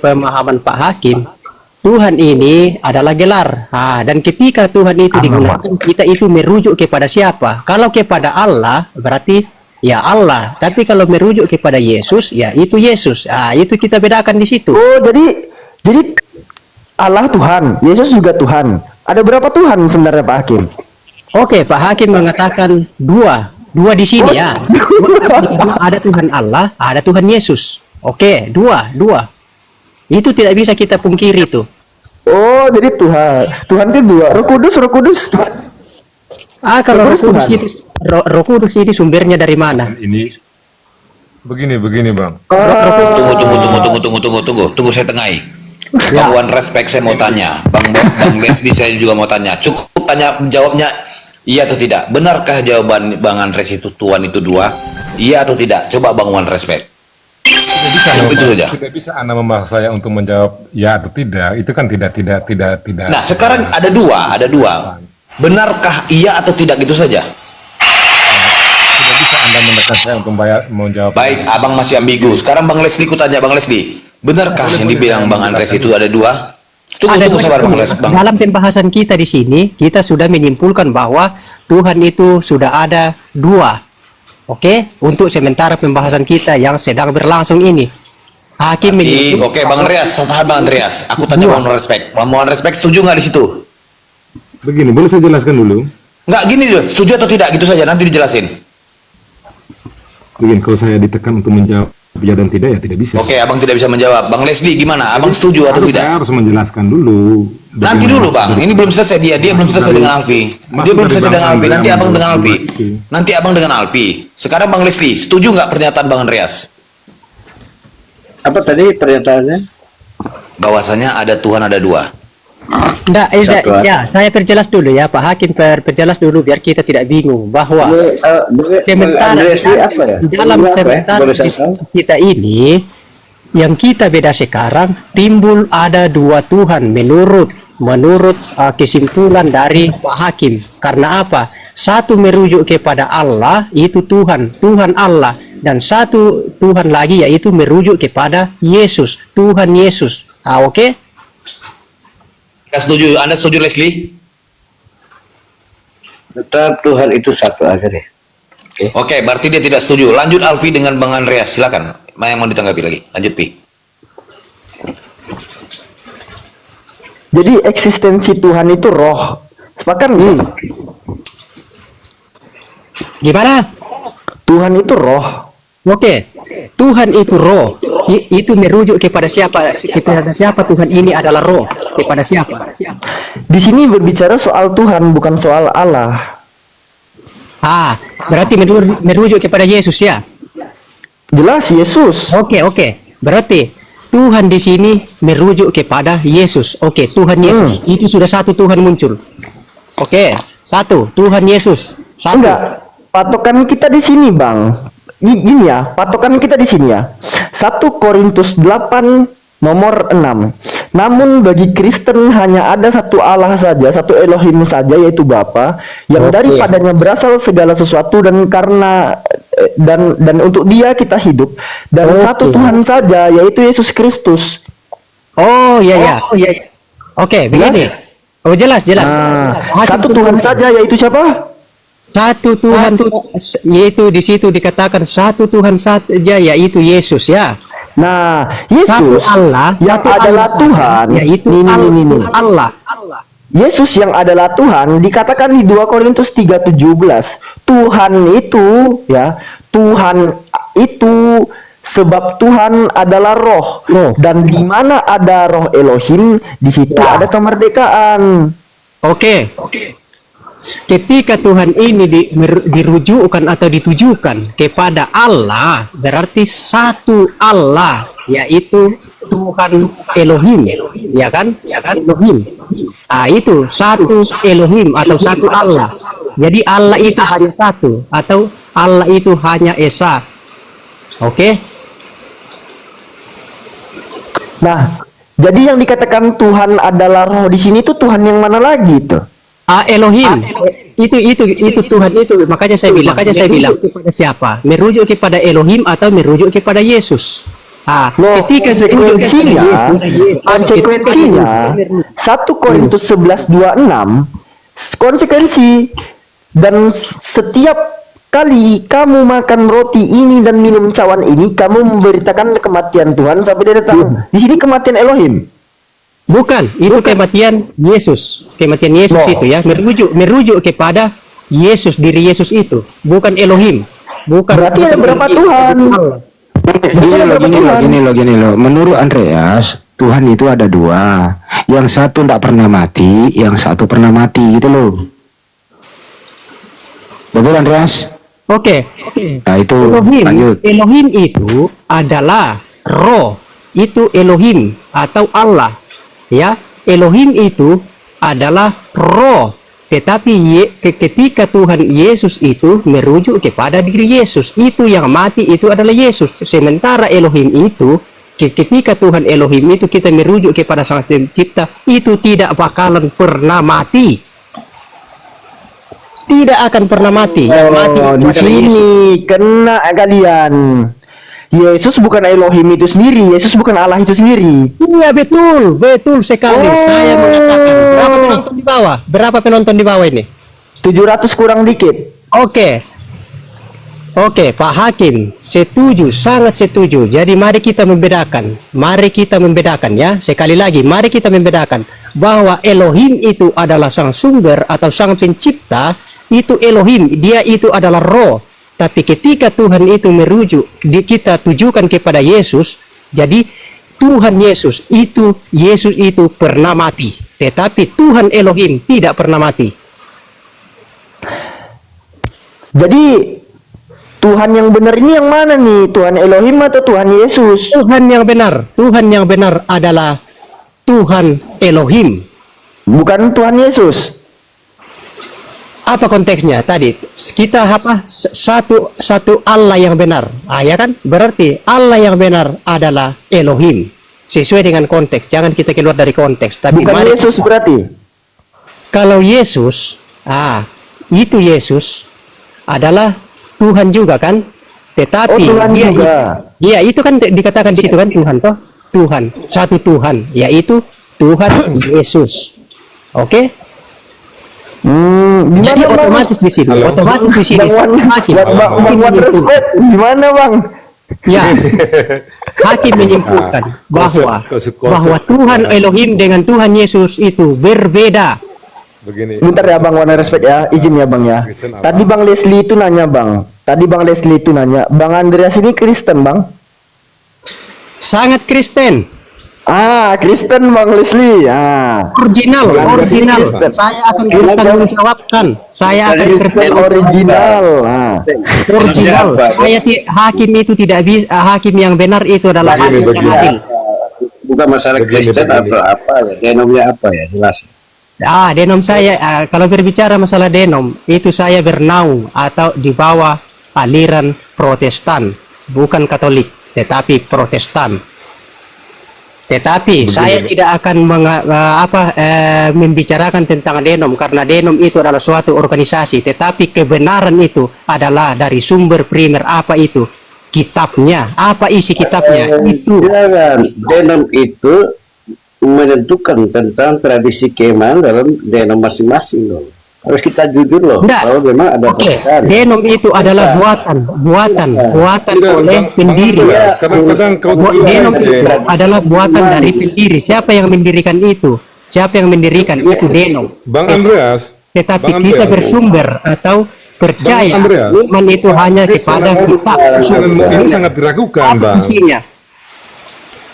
pemahaman Pak Hakim, Tuhan ini adalah gelar. Dan ketika Tuhan itu digunakan, kita itu merujuk kepada siapa? Kalau kepada Allah, berarti ya Allah. Tapi kalau merujuk kepada Yesus, ya itu Yesus. Itu kita bedakan di situ. Oh, jadi Allah Tuhan, Yesus juga Tuhan. Ada berapa Tuhan sebenarnya Pak Hakim? Oke, Pak Hakim mengatakan dua di sini ya. Ada Tuhan Allah, ada Tuhan Yesus. Oke, dua. Itu tidak bisa kita pungkiri tuh. Oh, jadi Tuhan itu dua. Roh Kudus. Kalau Roh Roh Kudus Tuhan. itu, Roh Kudus ini sumbernya dari mana? Ini begini Bang. Tunggu saya tengahi. Bang Wan Respect saya mau tanya, Bang Leslie saya juga mau tanya. Cukup tanya jawabnya iya atau tidak. Benarkah jawaban Bang Andres itu Tuhan itu dua? Iya atau tidak? Coba Bang Wan Respect. Itu saja. Tidak bisa Anda memaksa saya untuk menjawab ya atau tidak. Itu kan tidak. Nah, sekarang ada dua. Benarkah iya atau tidak gitu saja? Tidak bisa Anda menekan saya untuk menjawab. Baik, Abang masih ambigu. Sekarang Bang Leslie ku tanya Bang Leslie. Benarkah yang dibilang Bang Andres itu ada dua? Tunggu sabar Bang Leslie. Dalam pembahasan kita di sini, kita sudah menyimpulkan bahwa Tuhan itu sudah ada dua. Oke, untuk sementara pembahasan kita yang sedang berlangsung ini. Hakim menyimpulkan. Oke, Bang Andreas, tahan Bang Andreas. Aku tanya Bang Respect. Bang Respect setuju nggak di situ? Begini, boleh saya jelaskan dulu? Nggak gini dulu, setuju atau tidak gitu saja, nanti dijelasin. Begini, kalau saya ditekan untuk menjawab ya dan tidak ya tidak bisa. Oke, Abang tidak bisa menjawab. Bang Leslie gimana? Abang setuju atau tidak? Saya harus menjelaskan dulu. Nanti dulu Bang, ini belum selesai dia belum selesai dengan Alfi. Dia belum selesai dengan Alfi, nanti Abang dengan Alfi. Nanti Abang dengan Alfi. Sekarang Bang Leslie, setuju nggak pernyataan Bang Andreas? Apa tadi pernyataannya? Bahwasanya ada Tuhan ada dua. Ya, saya perjelas dulu ya, Pak Hakim perjelas dulu biar kita tidak bingung bahwa dalam sementara diskusi kita ini yang kita beda sekarang timbul ada dua Tuhan menurut kesimpulan dari Pak Hakim. Karena apa? Satu merujuk kepada Allah, itu Tuhan Allah, dan satu Tuhan lagi yaitu merujuk kepada Yesus, Tuhan Yesus. Oke? Setuju? Anda setuju Leslie? Tetap Tuhan itu satu aja deh. Oke, berarti dia tidak setuju. Lanjut Alfi dengan Bang Andreas, silakan. Mana yang mau ditanggapi lagi? Lanjut Pi. Jadi eksistensi Tuhan itu roh. Sepakat nggak? Gimana? Tuhan itu roh. Oke, Tuhan itu roh. Itu merujuk kepada siapa? Kepada siapa Tuhan ini adalah roh? Kepada siapa? Di sini berbicara soal Tuhan, bukan soal Allah. Berarti merujuk kepada Yesus ya? Jelas Yesus. Oke. Berarti Tuhan di sini merujuk kepada Yesus. Oke, Tuhan Yesus. Itu sudah satu Tuhan muncul. Oke, satu Tuhan Yesus. Satu. Enggak. Patokan kita di sini, Bang. Gini ya, patokan kita di sini ya. 1 Korintus 8 nomor 6. Namun bagi Kristen hanya ada satu Allah saja, satu Elohim saja, yaitu Bapa, yang daripadanya berasal segala sesuatu, dan karena dan untuk Dia kita hidup, dan satu Tuhan saja, yaitu Yesus Kristus. Iya. Oke, begini. Jelas. Satu Tuhan saja, yaitu siapa? Satu Tuhan, yaitu di situ dikatakan satu Tuhan saja, yaitu Yesus ya. Nah, Yesus satu Allah yang satu adalah Allah Tuhan, yaitu Allah. Yesus yang adalah Tuhan dikatakan di 2 Korintus 3:17. Tuhan itu ya, Tuhan itu sebab Tuhan adalah roh. Dan di mana ada roh Elohim, di situ ada kemerdekaan. Oke. Ketika Tuhan ini dirujukkan atau ditujukan kepada Allah, berarti satu Allah, yaitu Tuhan Elohim, ya kan? Elohim. Itu satu Elohim atau satu Allah. Jadi Allah itu hanya satu atau Allah itu hanya esa. Oke? Nah, jadi yang dikatakan Tuhan adalah roh di sini tuh Tuhan yang mana lagi tuh? Elohim. Itu Tuhan itu. Makanya saya bilang kepada siapa? Merujuk kepada Elohim atau merujuk kepada Yesus? Loh, Ketika merujuk kepada konsekuensinya 1 Korintus 11:26 konsekuensi, dan setiap kali kamu makan roti ini dan minum cawan ini, kamu memberitakan kematian Tuhan sampai dia datang. Di sini kematian Elohim. Bukan, itu kematian Yesus. Kematian Yesus Loh. itu ya, merujuk kepada Yesus, diri Yesus itu, bukan Elohim. Bukan. Berarti ada berapa Tuhan? Allah. Gini loh. Menurut Andreas, Tuhan itu ada dua. Yang satu tidak pernah mati, yang satu pernah mati gitu loh. Betul Andreas? Oke. Nah itu lanjut. Elohim itu adalah roh. Itu Elohim atau Allah. Ya, Elohim itu adalah roh. Tetapi ketika Tuhan Yesus itu merujuk kepada diri Yesus, itu yang mati itu adalah Yesus. Sementara Elohim itu, ketika Tuhan Elohim itu kita merujuk kepada Sang Pencipta, itu tidak bakalan pernah mati. Tidak akan pernah mati. Yang mati itu di adalah sini Yesus. kena kalian. Yesus bukan Elohim itu sendiri, Yesus bukan Allah itu sendiri. Iya, betul sekali. Saya mengatakan. Berapa penonton di bawah? Berapa penonton di bawah ini? 700 kurang dikit. Oke, Pak Hakim, setuju, sangat setuju. Jadi mari kita membedakan ya. Sekali lagi, mari kita membedakan bahwa Elohim itu adalah sang sumber atau sang pencipta. Itu Elohim, dia itu adalah roh. Tapi ketika Tuhan itu merujuk, kita tujukan kepada Yesus, jadi Tuhan Yesus itu pernah mati. Tetapi Tuhan Elohim tidak pernah mati. Jadi Tuhan yang benar ini yang mana nih? Tuhan Elohim atau Tuhan Yesus? Tuhan yang benar adalah Tuhan Elohim. Bukan Tuhan Yesus. Apa konteksnya tadi? Kita satu Allah yang benar. Ya kan? Berarti Allah yang benar adalah Elohim. Sesuai dengan konteks. Jangan kita keluar dari konteks. Tapi Bukan Yesus berarti. Kalau Yesus, itu Yesus adalah Tuhan juga kan? Tetapi Tuhan juga. Dia itu kan dikatakan di situ kan Tuhan toh? Tuhan, satu Tuhan, yaitu Tuhan Yesus. Oke? Jadi otomatis di sini, Gimana Bang? Ya, Hakim menyimpulkan bahwa Tuhan Elohim dengan Tuhan Yesus itu berbeda. Begini. Bentar ya Bang, warna respect ya, izin ya Bang ya. Tadi Bang Leslie itu nanya Bang, Bang Andreas ini Kristen Bang? Sangat Kristen. Kristen Bang Leslie. Original. Saya akan bertanggung jawabkan. Saya akan bertanggung original. Original. Hakim itu tidak bisa. Hakim yang benar itu adalah hakim yang adil. Bukan masalah Kristen atau apa ya, denomnya apa ya, jelas. Denom saya, kalau berbicara masalah denom, itu saya bernaung atau di bawah aliran Protestan, bukan Katolik, tetapi Protestan. Tetapi saya tidak akan membicarakan tentang denom, karena denom itu adalah suatu organisasi. Tetapi kebenaran itu adalah dari sumber primer. Apa itu? Kitabnya. Apa isi kitabnya? Itu. Denom itu menentukan tentang tradisi keimanan dalam denom masing-masing loh. Harus kita jujur loh. Kalau memang ada perbedaan. Denom itu adalah buatan oleh pendiri. Denom itu adalah buatan dari pendiri. Siapa yang mendirikan itu? Siapa yang mendirikan itu denom? Bang Andreas. Tetapi kita bersumber atau percaya iman itu hanya kepada kitab. Ini sangat diragukan, Bang.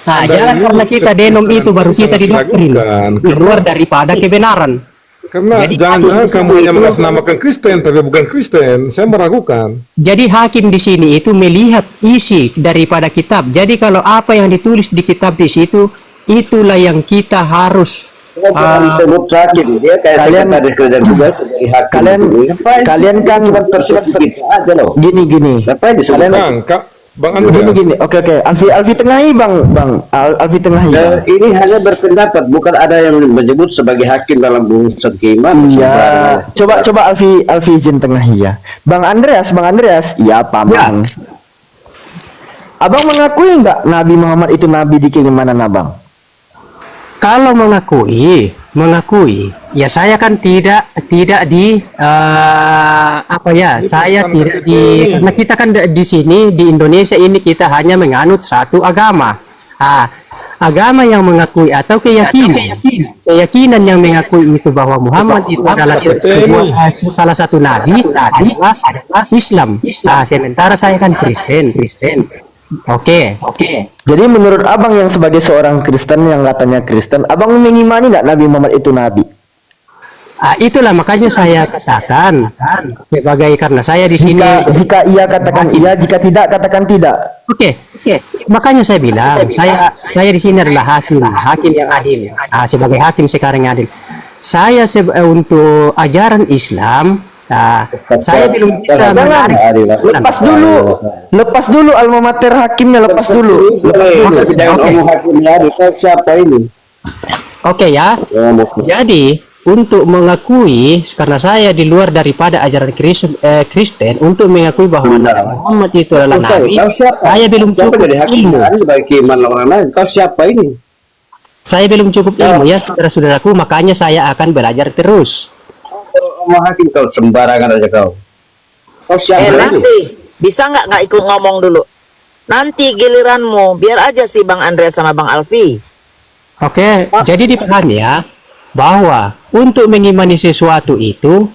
Jangan karena kita denom itu baru kita didoktrin keluar daripada kebenaran. Karena jangan-jangan kamu hanya mengatasnamakan Kristen tapi bukan Kristen. Saya meragukan. Jadi hakim di sini itu melihat isi daripada kitab. Jadi kalau apa yang ditulis di kitab di situ, itulah yang kita harus sebut hakim, dia kayak sekretaris kerajaan juga dari hakim. Kalian kan gitu aja loh. gini. Ngapain disebut? Bang Andreas. Gini. Oke. Alfi tengahi bang. Alfi tengahi. Bang. Ini hanya berpendapat, bukan ada yang menyebut sebagai hakim dalam urusan keimanan. Iya. Coba Alfi izin tengahi ya. Bang Andreas. Iya paman. Abang mengakui nggak Nabi Muhammad itu nabi di keimanan abang? Kalau mengakui, ya saya kan tidak di saya tidak di, karena kita kan di sini di Indonesia ini kita hanya menganut satu agama. Agama yang mengakui atau keyakinan yang mengakui itu bahwa Muhammad itu adalah salah satu nabi adalah Islam. Sementara saya kan Kristen. Oke. Jadi menurut abang yang sebagai seorang Kristen yang katanya Kristen, abang mengimani nggak Nabi Muhammad itu nabi? Itulah makanya saya katakan sebagai, karena saya di sini. Jika iya katakan iya, jika tidak katakan tidak. Oke. Makanya saya bilang saya di sini adalah hakim yang adil. Sebagai hakim sekarang yang adil. Saya untuk ajaran Islam. Saya belum bisa menarik. Lepas dulu alma mater hakimnya, lepas dulu. Siapa ini? Oke ya. Jadi untuk mengakui, karena saya di luar daripada ajaran Kristen, untuk mengakui bahwa Muhammad itu adalah nabi, saya belum cukup ilmu. Kau siapa ini? Saya belum cukup ilmu ya, saudara-saudaraku, makanya saya akan belajar terus. Hakim kau sembarangan aja kau. Kau siapa nanti bisa nggak ikut ngomong dulu? Nanti giliranmu, biar aja sih Bang Andreas sama Bang Alfi. Oke, jadi dipahami ya, bahwa untuk mengimani sesuatu itu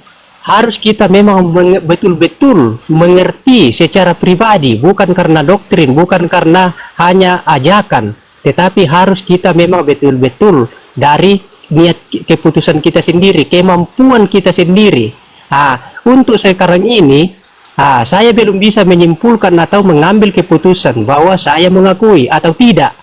harus kita memang betul-betul mengerti secara pribadi, bukan karena doktrin, bukan karena hanya ajakan, tetapi harus kita memang betul-betul dari niat keputusan kita sendiri, kemampuan kita sendiri. Untuk sekarang ini, saya belum bisa menyimpulkan atau mengambil keputusan bahwa saya mengakui atau tidak.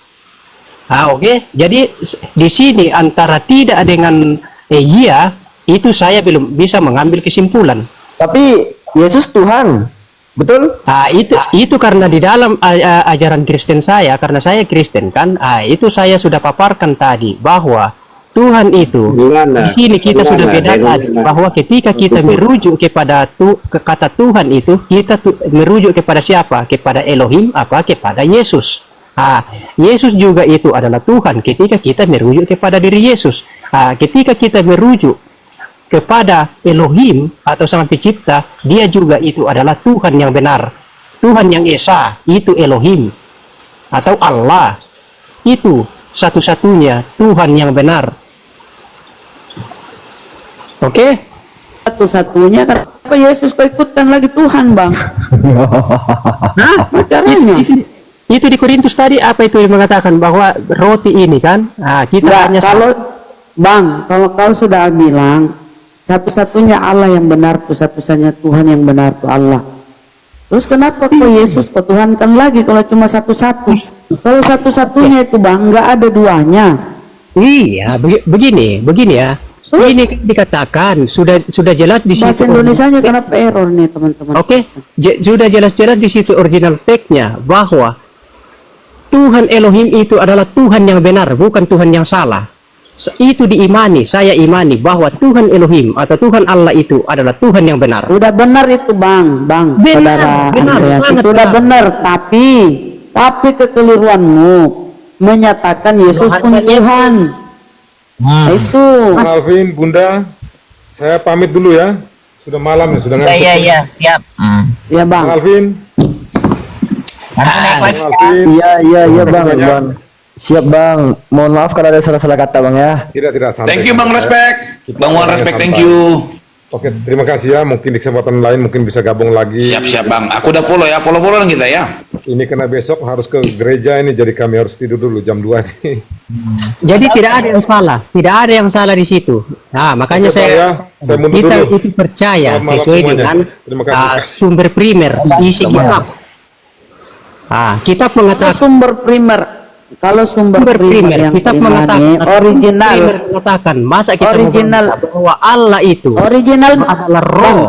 Oke. Jadi di sini antara tidak dengan iya, itu saya belum bisa mengambil kesimpulan. Tapi Yesus Tuhan, betul? Itu karena di dalam ajaran Kristen saya, karena saya Kristen kan, itu saya sudah paparkan tadi bahwa Tuhan itu, di sini kita sudah bedakan bahwa ketika kita merujuk kepada kata Tuhan itu, kita merujuk kepada siapa? Kepada Elohim apa? Kepada Yesus. Yesus juga itu adalah Tuhan ketika kita merujuk kepada diri Yesus. Ketika kita merujuk kepada Elohim atau Sang Pencipta, dia juga itu adalah Tuhan yang benar. Tuhan yang Esa, itu Elohim atau Allah. Itu satu-satunya Tuhan yang benar. Oke? Satu-satunya, kenapa Yesus kau ikutkan lagi Tuhan, Bang? Caranya? Itu di Korintus tadi apa itu yang mengatakan bahwa roti ini kan? Kita hanya kalau kau sudah bilang satu-satunya Allah yang benar, satu-satunya Tuhan yang benar itu Allah. Terus kenapa kau Yesus kau Tuhankan lagi kalau cuma satu-satu? Kalau satu-satunya itu Bang, nggak ada duanya. Iya, begini ya. Ini dikatakan sudah jelas di situ. Bahasa Indonesianya kenapa error nih teman-teman? Oke, sudah jelas-jelas di situ original text-nya bahwa Tuhan Elohim itu adalah Tuhan yang benar, bukan Tuhan yang salah. Itu diimani, saya imani bahwa Tuhan Elohim atau Tuhan Allah itu adalah Tuhan yang benar. Udah benar itu Bang, Benar, itu udah benar, tapi kekeliruanmu menyatakan Yesus pun Tuhan. Itu. Bang Alvin, Bunda, saya pamit dulu ya. Sudah malam ya, sudah ngantuk. Iya, siap. Ya Bang. Bang Alvin. Iya Bang. Siap Bang. Mohon maaf kalau ada salah-salah kata Bang ya. Tidak santai. Thank you Bang Respect. Bang Wan Respect, thank you. Oke, terima kasih ya. Mungkin di kesempatan lain mungkin bisa gabung lagi. Siap Bang. Aku udah follow ya, follow-followan kita ya. Ini karena besok harus ke gereja ini, jadi kami harus tidur dulu jam 2 nih. Jadi tidak ada yang salah di situ. Makanya saya mundur kita dulu. itu percaya Selamat malam sesuai semuanya. dengan Terima kasih. sumber primer isi kitab. Kitab mengatakan Sumber primer Kalau sumber primer yang kita pribadi, original, primer mengatakan, masa kita Original. membantah bahwa Allah itu original adalah roh.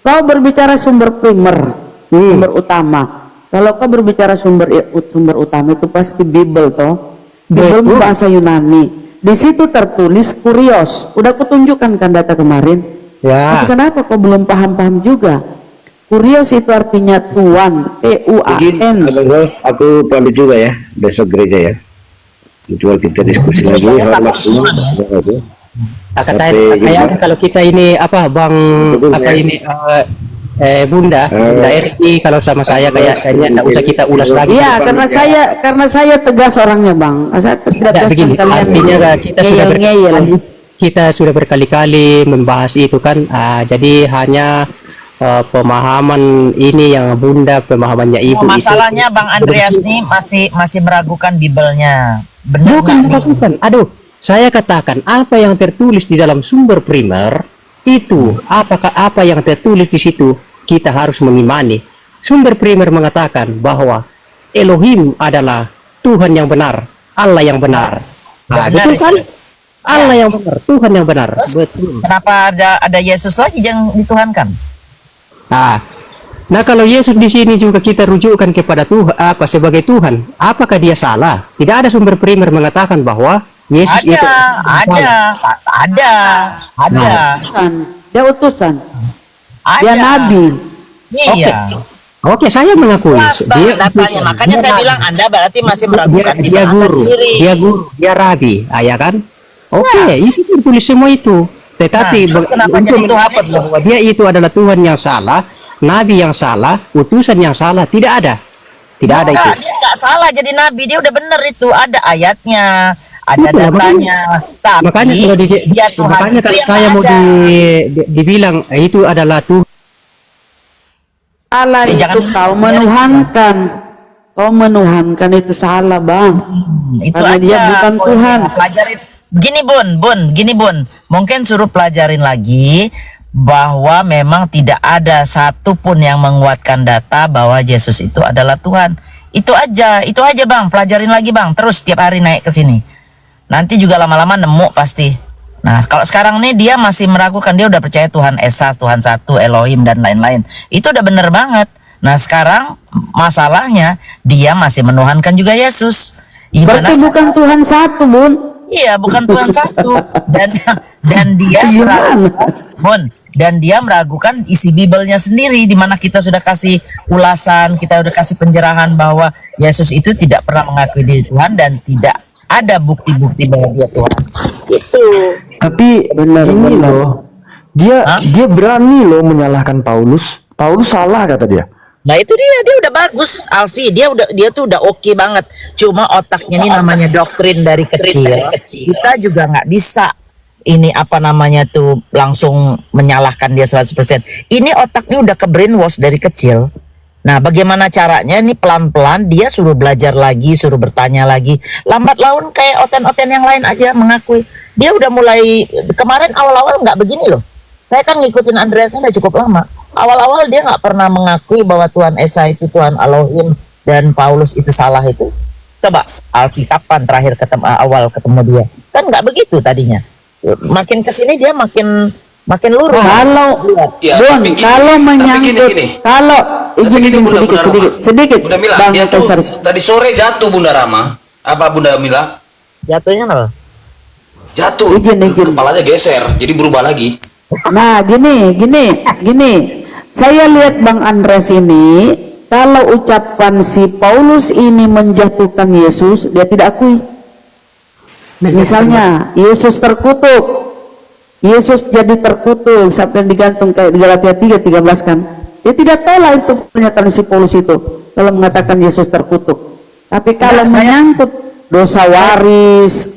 kau berbicara sumber primer, sumber utama. Kalau kau berbicara sumber utama itu pasti Bible toh. Bible Betul. bahasa Yunani. Di situ tertulis kurios. Udah kutunjukkan kan data kemarin. Ya. Tapi kenapa kau belum paham-paham juga? Kurios itu artinya tuan, Izin, T-U-A-N. Abang Ros, aku pamit juga ya, besok gereja ya. Cuma kita diskusi lagi, hormat semua. Kayak kalau kita ini apa Bang apa ini Bunda Erki kalau sama saya kayaknya enggak usah kita ulas lagi. Iya, karena saya tegas orangnya, Bang. Saya tidak Tidak biasa begini, kalian artinya kita sudah ngeyel-ngeyel. kita sudah berkali-kali membahas itu kan, jadi hanya pemahaman ini yang Bunda pemahamannya itu. Masalahnya Bang Andreas nih masih meragukan Biblenya. Benar Bukan nggak nih? meragukan. Aduh, saya katakan apa yang tertulis di dalam sumber primer itu, apakah apa yang tertulis di situ kita harus mengimani. Sumber primer mengatakan bahwa Elohim adalah Tuhan yang benar, Allah yang benar. Nah, Benar, betul kan? itu. Allah yang benar, Tuhan yang benar. Betul. Kenapa ada Yesus lagi yang dituhankan? Nah, kalau Yesus di sini juga kita rujukkan kepada Tuhan apa sebagai Tuhan, apakah dia salah? Tidak ada sumber primer mengatakan bahwa Yesus itu salah. Ada. Dia utusan. Ada. Dia nabi. Iya. Oke, saya mengakui. Pas banget datanya. Makanya saya bilang Anda berarti masih meragukan dia Bible Anda guru, sendiri. dia rabi, ya kan? Oke, itu tertulis semua itu. Tetapi Nah, terus kenapa untuk jadi Tuhan mendapat itu? bahwa dia itu adalah Tuhan yang salah, nabi yang salah, utusan yang salah, tidak ada. Tidak ada itu. Dia nggak salah jadi nabi, dia udah bener itu, ada ayatnya, ada Itulah, datanya. Tapi Makanya kalau dia Tuhan makanya itu kalau yang saya mau ada. dibilang itu adalah Tuhan. Allah itu jangan- kau menuhankan. Kau menuhankan itu salah, Bang. Itu Karena aja dia bukan poinnya. Tuhan. Pelajarin gini Bun, mungkin suruh pelajarin lagi bahwa memang tidak ada satupun yang menguatkan data bahwa Yesus itu adalah Tuhan. Itu aja Bang, pelajarin lagi Bang, terus tiap hari naik ke sini. Nanti juga lama-lama nemu pasti. Nah, kalau sekarang nih dia masih meragukan, dia udah percaya Tuhan Esa, Tuhan Satu, Elohim dan lain-lain. Itu udah bener banget. Nah, sekarang masalahnya dia masih menuhankan juga Yesus. Berarti bukan Tuhan satu, Bun. Iya, bukan Tuhan satu. Dan dia Gimana? dan dia meragukan isi Biblenya sendiri, di mana kita sudah kasih ulasan, kita sudah kasih penjelasan bahwa Yesus itu tidak pernah mengakui diri Tuhan dan tidak ada bukti-bukti bahwa dia Tuhan. Itu. Tapi ini loh, dia berani loh menyalahkan Paulus. Paulus salah kata dia. Nah itu dia udah bagus, Alfi, dia tuh udah oke banget. Cuma otaknya ini namanya doktrin dari kecil. Kita juga nggak bisa ini apa namanya tuh langsung menyalahkan dia 100%. Ini otaknya udah ke brainwash dari kecil. Nah bagaimana caranya? Ini pelan-pelan dia suruh belajar lagi, suruh bertanya lagi. Lambat laun kayak oten-oten yang lain aja mengakui. Dia udah mulai kemarin awal-awal nggak begini loh. Saya kan ngikutin Andreas udah cukup lama. Awal-awal dia nggak pernah mengakui bahwa Tuhan Esa itu Tuhan Elohim dan Paulus itu salah itu. Coba Alfi kapan terakhir awal ketemu dia? Kan nggak begitu tadinya. Makin kesini dia makin lurus. Kalau Ya, Bun, tapi gini, kalau tapi menyangkut gini. kalau izin sedikit Bunda Mila, Bang dia tuh Kaisar. tadi sore jatuh Bunda Rama. Apa Bunda Mila? Jatuhnya apa? Jatuh. Izin. Kepalanya geser, jadi berubah lagi. Nah, gini. Saya lihat Bang Andreas ini, kalau ucapan si Paulus ini menjatuhkan Yesus, dia tidak akui. Misalnya, Yesus terkutuk. Yesus jadi terkutuk sampai digantung kayak di Galatia 3:13 kan. Dia tidak tolak itu pernyataan si Paulus itu kalau mengatakan Yesus terkutuk. Tapi kalau menyangkut dosa waris,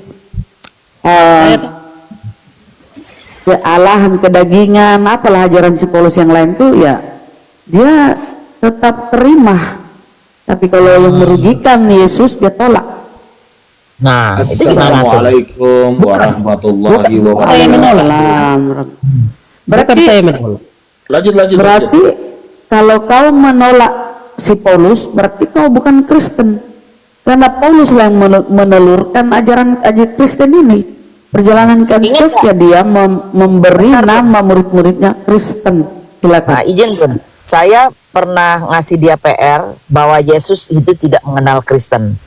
kealahan, kedagingan, apalah ajaran si Paulus yang lain tuh ya dia tetap terima. Tapi kalau yang merugikan Yesus dia tolak. Nah, itu gimana tuh? Assalamualaikum warahmatullahi wabarakatuh. Saya menolak. Berarti saya menolak. Lanjut. kalau kau menolak si Paulus berarti kau bukan Kristen. Karena Paulus lah yang menelurkan ajaran Kristen ini. Perjalanan ke Antioquia dia memberi nama murid-muridnya Kristen. Silakan. Nah, izin Bun, saya pernah ngasih dia PR bahwa Yesus itu tidak mengenal Kristen.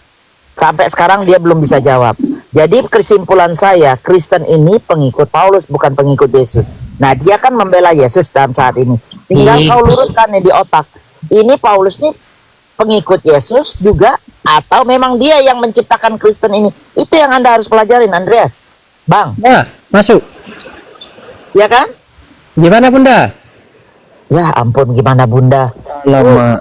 Sampai sekarang dia belum bisa jawab. Jadi kesimpulan saya, Kristen ini pengikut Paulus, bukan pengikut Yesus. Nah, dia kan membela Yesus dalam saat ini. Tinggal kau luruskan nih di otak. Ini Paulus nih pengikut Yesus juga, atau memang dia yang menciptakan Kristen ini? Itu yang Anda harus pelajarin, Andreas. Bang. Nah, masuk. Ya kan? Gimana Bunda? Ya ampun, gimana Bunda? Lama.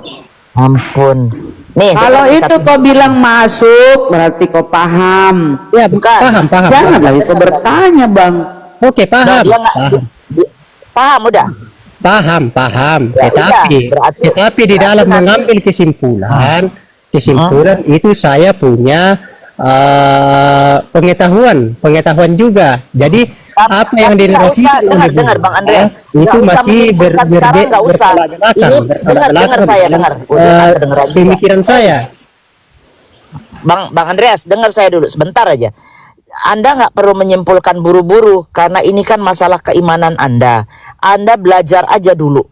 Ampun. Nih, Kalau dengar itu satu- kau bilang masuk, berarti kau paham. Ya, Bukan. paham. Jangan lagi kau bertanya, Bang. Oke, Nah, paham. dia nggak paham udah. Paham. Ya, Tetapi di dalam nanti- mengambil kesimpulan itu saya punya pengetahuan juga. Jadi apa yang Tapi nggak usah, dinarasikan oleh dengar Bang Andreas. itu Nggak usah masih menyimpulkan sekarang, nggak usah. Ini dengar saya, dengar. Udah, kedengeran juga. pemikiran saya. Bang Andreas, dengar saya dulu sebentar aja. Anda nggak perlu menyimpulkan buru-buru karena ini kan masalah keimanan Anda. Anda belajar aja dulu.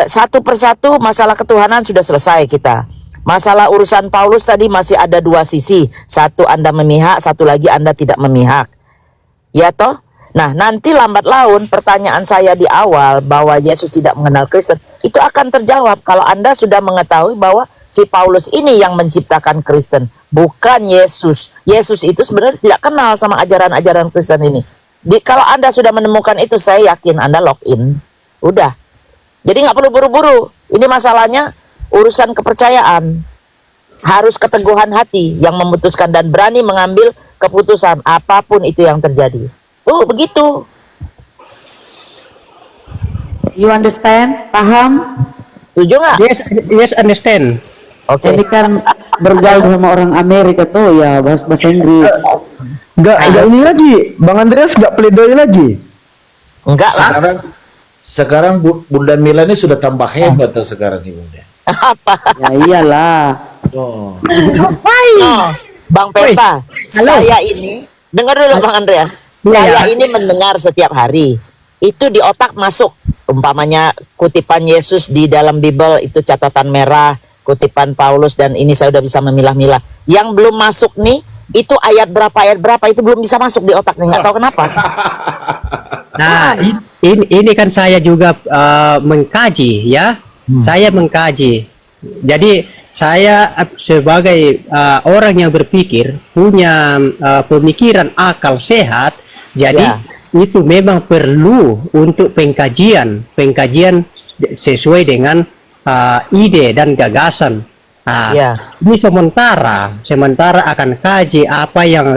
Satu persatu masalah ketuhanan sudah selesai kita. Masalah urusan Paulus tadi masih ada dua sisi. Satu Anda memihak, satu lagi Anda tidak memihak. Ya toh? Nah, nanti lambat laun pertanyaan saya di awal bahwa Yesus tidak mengenal Kristen, itu akan terjawab kalau Anda sudah mengetahui bahwa si Paulus ini yang menciptakan Kristen, bukan Yesus. Yesus itu sebenarnya tidak kenal sama ajaran-ajaran Kristen ini. Kalau Anda sudah menemukan itu, saya yakin Anda login. Udah. Jadi nggak perlu buru-buru. Ini masalahnya urusan kepercayaan. Harus keteguhan hati yang memutuskan dan berani mengambil keputusan apapun itu yang terjadi. Begitu. You understand? Paham? Setuju nggak? Yes, understand. Oke. Ini kan bergaul sama orang Amerika tuh ya bahasa Inggris. Enggak ini lagi. Bang Andreas enggak pledoi lagi. Enggak lah. Sekarang Bunda Mila ini sudah tambah hebat sekarang ini Bunda. Apa? Ya iyalah. Oh. Bang Peta, saya ini dengar dulu Bang Andreas. Saya ini mendengar setiap hari. Itu di otak masuk. Umpamanya kutipan Yesus di dalam Bible itu catatan merah, kutipan Paulus, dan ini saya udah bisa memilah-milah. Yang belum masuk nih, itu ayat berapa itu belum bisa masuk di otak nih, nggak tahu kenapa. Nah, ini kan saya juga mengkaji ya. Saya mengkaji. Jadi saya sebagai orang yang berpikir, punya pemikiran akal sehat. Jadi itu memang perlu untuk pengkajian sesuai dengan ide dan gagasan. Ini sementara akan kaji apa yang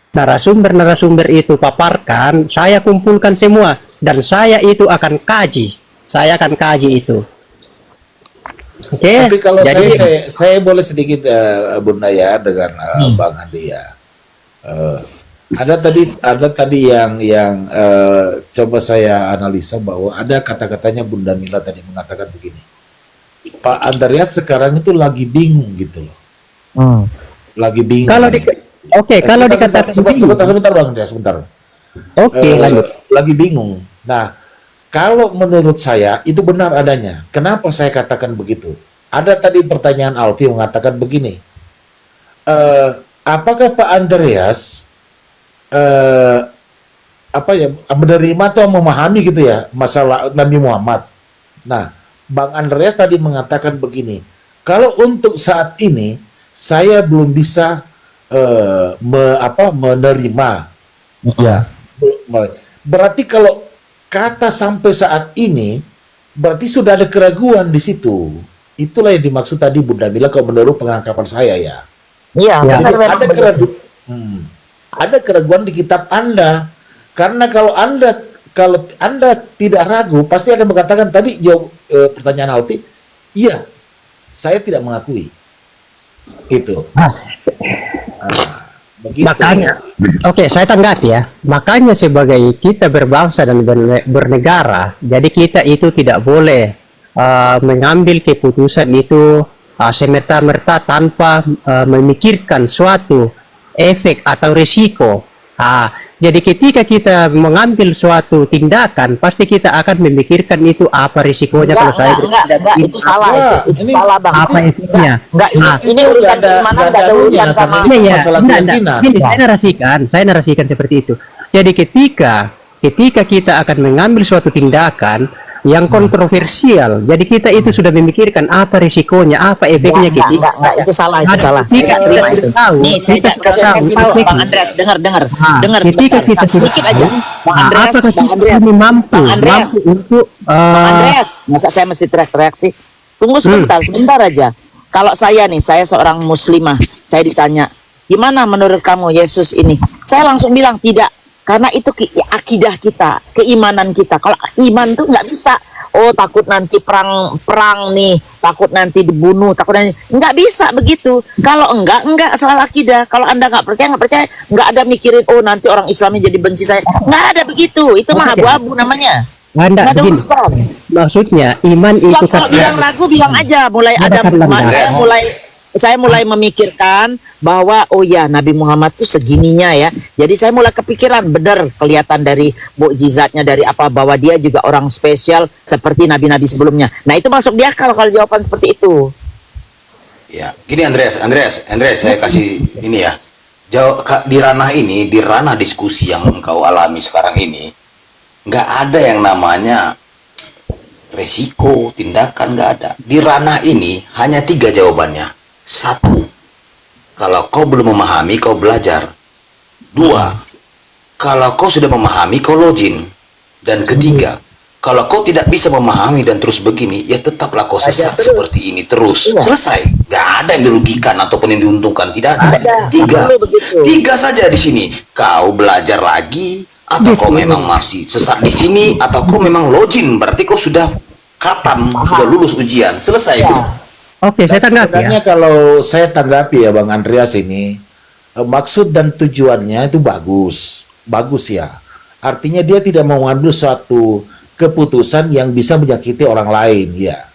narasumber itu paparkan, saya kumpulkan semua dan saya itu akan kaji. Saya akan kaji itu. Oke. Tapi kalau jadi, saya boleh sedikit Bunda ya dengan Bang Andi ya. Ada tadi yang coba saya analisa bahwa ada kata-katanya Bunda Mila tadi mengatakan begini. Pak Andreas sekarang itu lagi bingung gitu loh. Lagi bingung. Kalau dikatakan sebentar Bang Andreas, sebentar. lanjut. Lagi bingung. Nah, kalau menurut saya itu benar adanya. Kenapa saya katakan begitu? Ada tadi pertanyaan Alfi mengatakan begini. Apakah Pak Andreas menerima atau memahami gitu ya masalah Nabi Muhammad? Nah, Bang Andreas tadi mengatakan begini. Kalau untuk saat ini saya belum bisa menerima. Ya. Berarti kalau kata sampai saat ini berarti sudah ada keraguan di situ. Itulah yang dimaksud tadi Bunda Mila kalau menurut penangkapan saya ya. Iya, ada keraguan di kitab Anda. Karena kalau Anda tidak ragu, pasti Anda mengatakan tadi jawab pertanyaan Alfi, iya, saya tidak mengakui. Itu. Begitu. Makanya, saya tanggapi ya. Makanya sebagai kita berbangsa dan bernegara, jadi kita itu tidak boleh mengambil keputusan itu semerta-merta tanpa memikirkan suatu efek atau risiko. Jadi ketika kita mengambil suatu tindakan, pasti kita akan memikirkan itu apa risikonya kalau saya enggak, itu salah, itu salah Bang. apa efeknya. Enggak, ini urusan keimanan, enggak ada urusan sama masalah keyakinan. Gini, saya narasikan seperti itu. Jadi ketika kita akan mengambil suatu tindakan yang kontroversial, jadi kita itu sudah memikirkan apa risikonya, apa efeknya gitu. Enggak, itu salah, itu salah. Saya terima itu. Nih, saya kasih tahu Bang Andreas, dengar. Ketika kita sedikit aja. Bang Andreas, mampu untuk Bang Andreas, masa saya mesti teriak-teriak sih? Tunggu sebentar aja. Kalau saya nih, saya seorang muslimah, saya ditanya, gimana menurut kamu Yesus ini? Saya langsung bilang tidak. Karena itu akidah kita, keimanan kita. Kalau iman tuh nggak bisa. Oh, takut nanti perang nih, takut nanti dibunuh, takut nanti nggak bisa begitu. Kalau enggak soal akidah. Kalau Anda nggak percaya, nggak ada mikirin oh nanti orang Islamnya jadi benci saya. Nggak ada begitu. Itu mah abu-abu namanya. Anda begini, maksudnya iman itu kalau bilang ragu bilang aja. Mulai ada saya mulai memikirkan bahwa oh ya Nabi Muhammad tuh segininya ya. Jadi saya mulai kepikiran benar kelihatan dari mukjizatnya dari apa bahwa dia juga orang spesial seperti nabi-nabi sebelumnya. Nah, itu masuk di akal kalau jawaban seperti itu. Ya, gini Andreas, saya kasih ini ya. Di ranah diskusi yang engkau alami sekarang ini, nggak ada yang namanya resiko, tindakan, nggak ada. Di ranah ini hanya 3 jawabannya. 1, kalau kau belum memahami, kau belajar. 2, kalau kau sudah memahami, kau login. Dan 3, kalau kau tidak bisa memahami dan terus begini, ya tetaplah kau sesat seperti ini terus. Selesai. Gak ada yang dirugikan ataupun yang diuntungkan. Tidak ada. 3 saja di sini. Kau belajar lagi, atau kau memang masih sesat di sini, atau kau memang login. Berarti kau sudah khatam, sudah lulus ujian. Selesai gitu. Oke, saya tanggapi sebenarnya kalau saya tanggapi ya Bang Andreas ini, maksud dan tujuannya itu bagus ya. Artinya dia tidak mau mengambil suatu keputusan yang bisa menyakiti orang lain ya.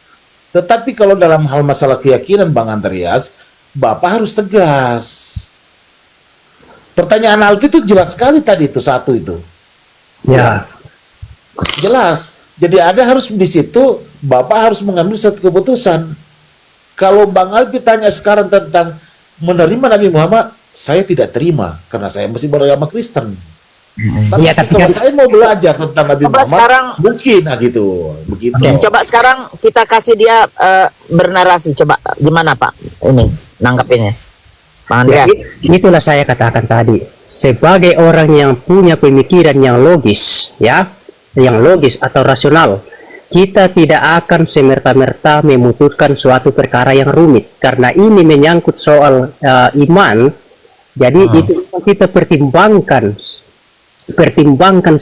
Tetapi kalau dalam hal masalah keyakinan Bang Andreas, Bapak harus tegas. Pertanyaan Alfi itu jelas sekali tadi itu satu itu. Ya. Jelas. Jadi ada harus di situ Bapak harus mengambil satu keputusan. Kalau Bang Alfi tanya sekarang tentang menerima Nabi Muhammad, saya tidak terima karena saya masih beragama Kristen. Tapi kalau saya mau belajar tentang Nabi Muhammad, sekarang, mungkin gitu, begitu. Coba sekarang kita kasih dia bernarasi. Coba gimana Pak? Ini nanggepinnya, Bang Andreas. Itulah saya katakan tadi. Sebagai orang yang punya pemikiran yang logis, ya, yang logis atau rasional, kita tidak akan semerta-merta memutuskan suatu perkara yang rumit karena ini menyangkut soal iman. Jadi itu kita pertimbangkan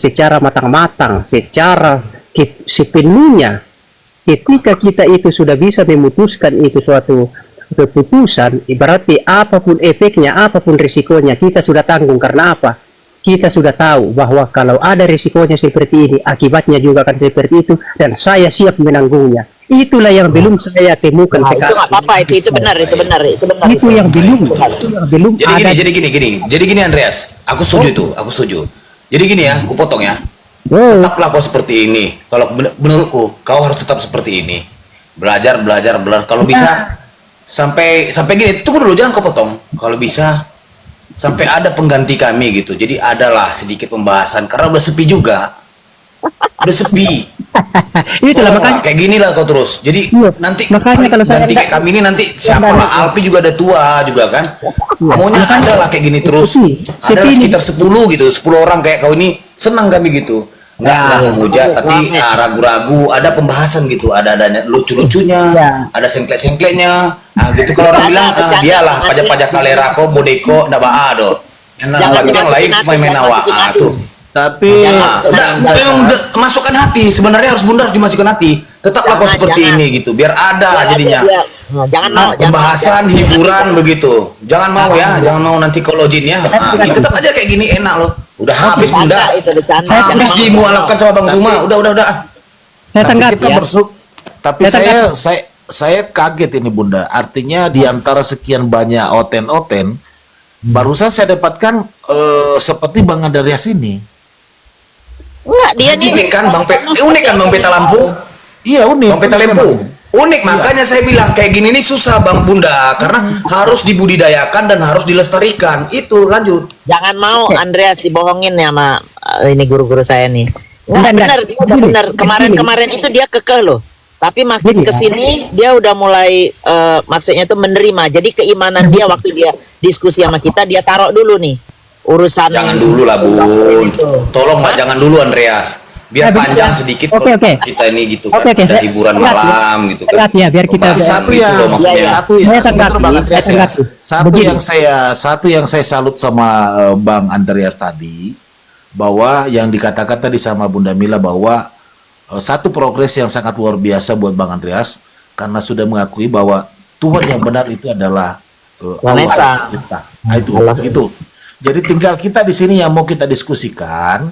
secara matang-matang, secara sepenuhnya. Ketika kita itu sudah bisa memutuskan itu suatu keputusan, berarti apapun efeknya, apapun risikonya kita sudah tanggung. Karena apa? Kita sudah tahu bahwa kalau ada risikonya seperti ini, akibatnya juga akan seperti itu, dan saya siap menanggungnya. Itulah yang belum saya temukan sekarang. Itu nggak apa-apa, itu benar. Itu yang belum ada. Jadi gini Andreas, aku setuju. Jadi gini ya, aku potong ya. Tetaplah kau seperti ini. Kalau menurutku, kau harus tetap seperti ini. Belajar. Kalau bisa sampai gini, tunggu dulu, jangan kau potong. Kalau bisa sampai ada pengganti kami gitu. Jadi adalah sedikit pembahasan karena udah sepi juga. Udah sepi. Itulah makanya kayak gini lah kau terus. Jadi nanti makanya kalau ganti kayak kami ini nanti siapa lah, Alpi juga ada tua juga kan. Maunya ada lah kayak gini terus. Ada sekitar 10 gitu, 10 orang kayak kau ini, senang kami gitu. Nggak memuja tapi ragu-ragu, ada pembahasan gitu, ada lucu-lucunya, ada sengkle-sengklenya. Nah gitu kalau orang bilang dialah pajak-pajak kalera kau bodeko ndak baado. Tapi yang lain main awak tuh. Tapi memang masukkan hati, sebenarnya harus bundar dimasukkan hati. Tetaplah kau seperti ini gitu, biar ada jadinya. Jangan mau pembahasan hiburan begitu. Jangan mau ya, jangan mau nanti kolojin ya. Tetap aja kayak gini enak loh. Udah habis bunda. Habis dimualafkan sama Bang Zuma. Udah. Saya tanggap kita ya. tapi saya kaget ini Bunda. Artinya di antara sekian banyak oten-oten, barusan saya dapatkan seperti Bang Andreas ini. Enggak, dia nih Unik kan Bang Peta Lampu? Iya unik. Bang Peta Lampu. Unik, makanya saya bilang kayak gini nih susah Bang Bunda, karena harus dibudidayakan dan harus dilestarikan. Itu lanjut. jangan mau Andreas dibohongin ya sama ini guru-guru saya nih. Enggak benar, dia udah Gini, benar. Kemarin itu dia kekeh loh. Tapi makin Gini, kesini dia udah mulai maksudnya tuh menerima. Jadi keimanan dia waktu dia diskusi sama kita dia taruh dulu nih urusan. Jangan dulu lah Bun. Tolong Pak, jangan dulu Andreas. Biar panjang sedikit Oke. kita ini gitu kan. Oke, Ada saya- hiburan saya- malam gitu kan. Ya, biar kita Pembahasan gitu loh maksudnya. Satu yang saya salut sama Bang Andreas tadi, bahwa yang dikatakan tadi sama Bunda Mila bahwa satu progres yang sangat luar biasa buat Bang Andreas karena sudah mengakui bahwa Tuhan yang benar itu adalah Allah Esa. yang mencipta. Nah, itu. Jadi tinggal kita di sini yang mau kita diskusikan,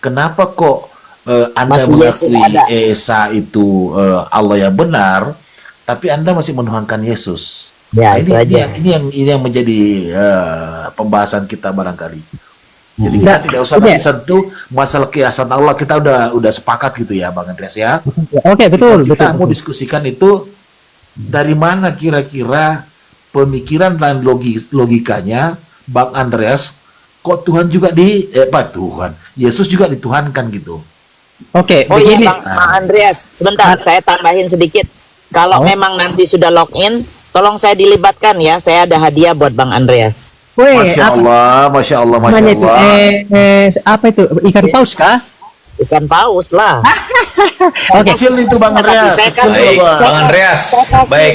kenapa kok Anda Masih Yesus mengakui ada. Esa itu Allah yang benar, tapi Anda masih menuhankan Yesus. Ya, Nah, itu aja. ini yang menjadi pembahasan kita barangkali. Jadi kita tidak usah lagi sentuh masalah keesaan Allah, kita udah sepakat gitu ya Bang Andreas ya. Oke, betul. Kita mau diskusikan itu dari mana kira-kira pemikiran dan logikanya Bang Andreas, kok Tuhan juga Yesus juga dituhankan gitu. Oke, Oh iya begini. Bang Andreas, sebentar saya tambahin sedikit. Kalau memang nanti sudah login, tolong saya dilibatkan ya. Saya ada hadiah buat Bang Andreas. Weh, Masya Allah, Masya Allah, Masya namanya itu? Allah. Apa itu? Ikan paus kah? Ikan paus lah. Oke. Kecil itu Bang Andreas. Saya kecil kasih- Baik, coba. Bang Andreas. Baik,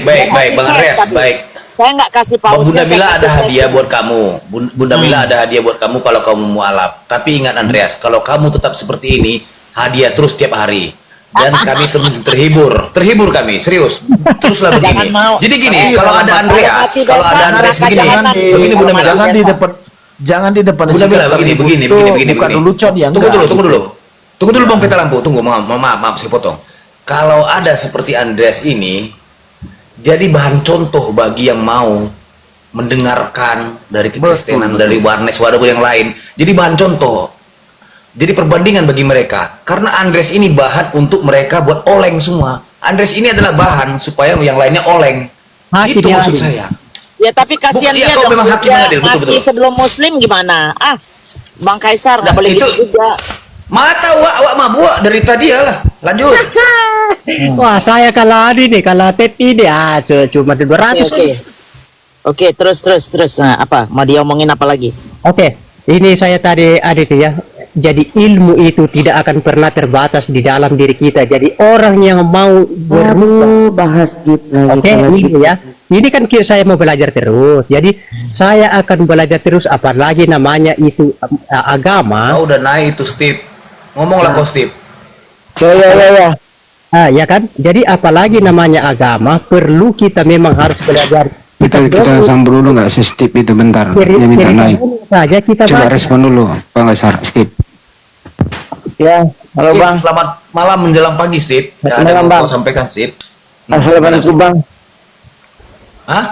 Bang Andreas. Baik. Saya nggak kasih paus. Bang Bunda Mila ada hadiah buat kamu. Bunda Mila ada hadiah buat kamu kalau kamu mualaf. Tapi ingat Andreas, kalau kamu tetap seperti ini, hadiah terus tiap hari. Dan kami terhibur kami, serius. Teruslah Jangan begini. mau. Jadi gini, Ayo, kalau ada Andreas, kalau begini, begini Bunda Mila. Jangan di depan Bunda Mila sekitar begini, itu begini. bukan lelucon ya. Tunggu enggak. dulu. Tunggu dulu Bang Peta Lampu, tunggu. Maaf, saya potong. Kalau ada seperti Andreas ini, jadi bahan contoh bagi yang mau mendengarkan dari kekristenan, dari warnes, wadabu yang lain. Jadi bahan contoh. Jadi perbandingan bagi mereka. Karena Andreas ini bahan untuk mereka buat oleng semua. Andreas ini adalah bahan supaya yang lainnya oleng. Hakim Itu yang maksud adil. saya. Ya tapi kasihan Iya, dia kau dong. memang hakim Dia yang adil, betul, mati betul. sebelum Muslim gimana? Bang Kaisar nggak Nah, boleh itu- gitu juga. Mata awak mah buat dari tadi ya lah. Lanjut. Wah, saya kalau kalau TP ini cuma 200. Oke, terus. Nah, apa? Mau diomongin apa lagi? Oke, ini saya tadi ada itu ya. Jadi ilmu itu tidak akan pernah terbatas di dalam diri kita. Jadi orang yang mau berubah, Aduh, bahas gitu lagi. oke, kalau ilmu gitu. ya. Ini kan saya mau belajar terus. Jadi saya akan belajar terus. Apalagi namanya itu agama. Kau udah naik itu Steve. Ngomonglah kau Steve. Ya. Ya kan? Jadi apalagi namanya agama, perlu kita memang harus belajar. Kita sambung dulu nggak si Steve itu bentar, dia minta naik. Saja kita Coba baca. respon dulu, Pak Kaisar, Steve. Ya, halo Steve, Bang. selamat malam menjelang pagi Steve. Ya, ada Malam, yang mau Bang. kau sampaikan Steve. Assalamualaikum Bang. Hah?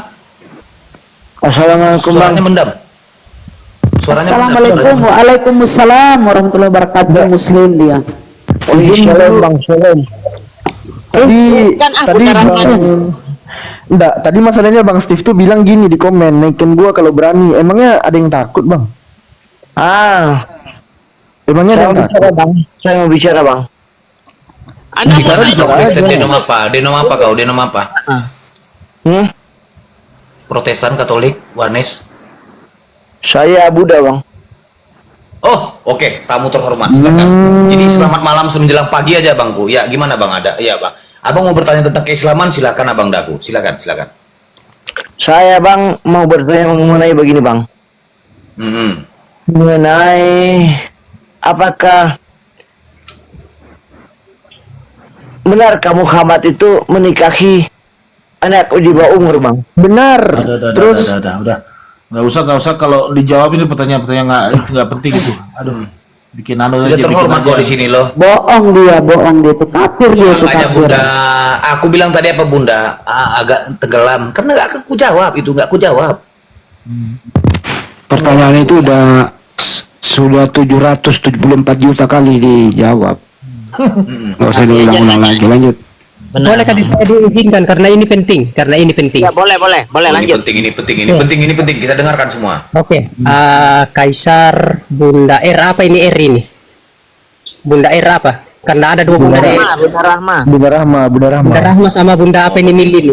Assalamualaikum Bang. Suaranya mendam. Suaranya Assalamualaikum, waalaikumsalam warahmatullahi wabarakatuh. Muslim dia. Shalom Bang, shalom. Tadi putaran Bang, enggak, tadi masalahnya Bang Steve tuh bilang gini di komen, naikin gua kalau berani. Emangnya ada yang takut Bang? Emangnya ada yang takut? Bang. Saya mau bicara Bang. Anda Bicara mau di Kristen denom apa? Denom apa kau? Denom apa? Protestan, Katolik, Warnes? Saya Buddha Bang. Oh, oke, tamu terhormat. Silakan. Jadi selamat malam menjelang pagi aja Bangku. Ya, gimana Bang? Ada? Iya, Bang. Abang mau bertanya tentang keislaman, silakan Abang Daku. Silakan. Saya Bang mau bertanya mengenai begini Bang. Mengenai apakah benar kamu Muhammad itu menikahi anak di bawah umur Bang? Benar. Udah. Nggak usah kalau dijawab ini pertanyaan-pertanyaan nggak penting itu. Aduh. bikin anu Sudah aja, terhormat bikin kok di aja. sini loh. Bohong dia itu kafir, dia itu Makanya kafir. Bunda, aku bilang tadi apa Bunda? Agak tenggelam karena nggak aku jawab itu, nggak aku jawab. Pertanyaan itu sudah 774 juta kali dijawab. Nggak usah diulang-ulang lagi, lanjut. Boleh kan saya diizinkan karena ini penting, Ya boleh Ini penting, kita dengarkan semua. Oke, Kaisar Bunda R apa ini R ini? Bunda R apa? Karena ada dua Bunda R. Bunda Rahma, Bunda Rahma, Bunda Rahma. Bunda Rahma sama Bunda apa ini Mili ini?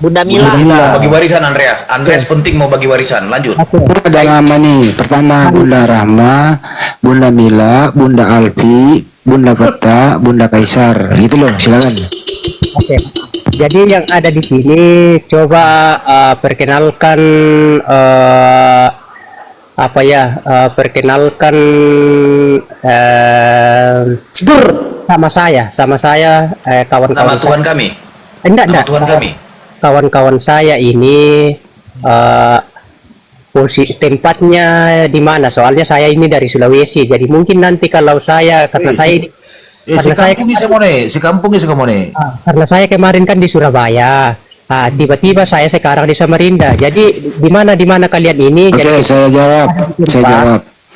Bunda Mila. Bagi warisan Andreas penting mau bagi warisan. Lanjut. Ada nama nih. Pertama Bunda Rahma, Bunda Mila, Bunda Alfi, Bunda Peta, Bunda Kaisar. Gitu loh, silakan. Oke. Jadi yang ada di sini coba perkenalkan perkenalkan sama saya kawan-kawan. Nama Tuhan kami. Enggak. Tuhan kami. Kawan-kawan saya ini posisi tempatnya di mana? Soalnya saya ini dari Sulawesi, jadi mungkin nanti kalau saya karena saya ini karena saya kemarin kan di Surabaya. Tiba-tiba saya sekarang di Samarinda. Jadi di mana kalian ini? Oke, Jadi, saya jawab.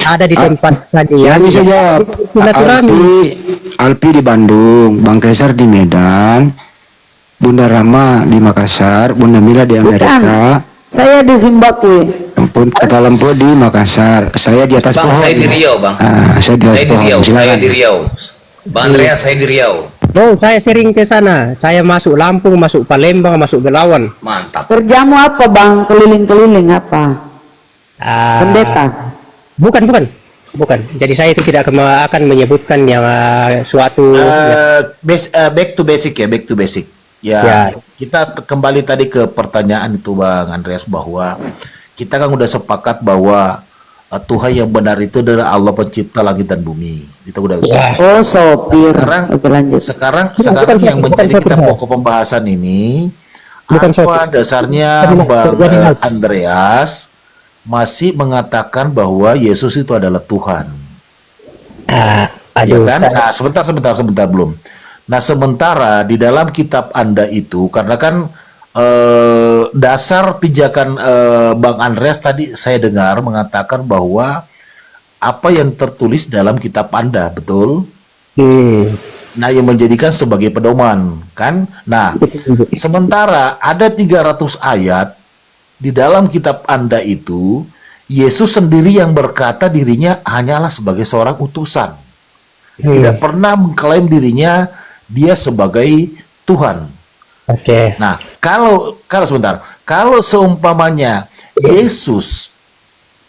ada di tempat kalian. Ya, bisa jawab. Alpi di Bandung, Bang Kaisar di Medan, Bunda Rama di Makassar, Bunda Mila di Amerika. Saya di Zimbabwe. Ampun, kata Lempo di Makassar. Saya di atas Bang, pohon. saya di Riau, Bang. Saya di atas pohon. Saya Silakan. di Riau. Bang Andreas, saya di Riau. Oh, saya sering ke sana. Saya masuk Lampung, masuk Palembang, masuk Belawan. Mantap. Kerjamu apa bang? Keliling-keliling apa? Pendeta? Bukan. Jadi saya itu tidak akan menyebutkan yang suatu. Back to basic ya, back to basic. Ya. Kita kembali tadi ke pertanyaan itu Bang Andreas, bahwa kita kan udah sepakat bahwa Tuhan yang benar itu adalah Allah pencipta langit dan bumi. Kita udah. Oh, sopir. Sekarang yang menjadi kita pokok pembahasan ini, apa dasarnya Bang Andreas masih mengatakan bahwa Yesus itu adalah Tuhan? Ya kan? Nah, sebentar belum. Nah, sementara di dalam kitab Anda itu, karena kan dasar pijakan Bang Andreas tadi saya dengar mengatakan bahwa apa yang tertulis dalam kitab Anda, betul? Nah, yang menjadikan sebagai pedoman, kan? Nah, sementara ada 300 ayat di dalam kitab Anda itu, Yesus sendiri yang berkata dirinya hanyalah sebagai seorang utusan. Tidak pernah mengklaim dirinya dia sebagai Tuhan. Oke. Nah, kalau seumpamanya Yesus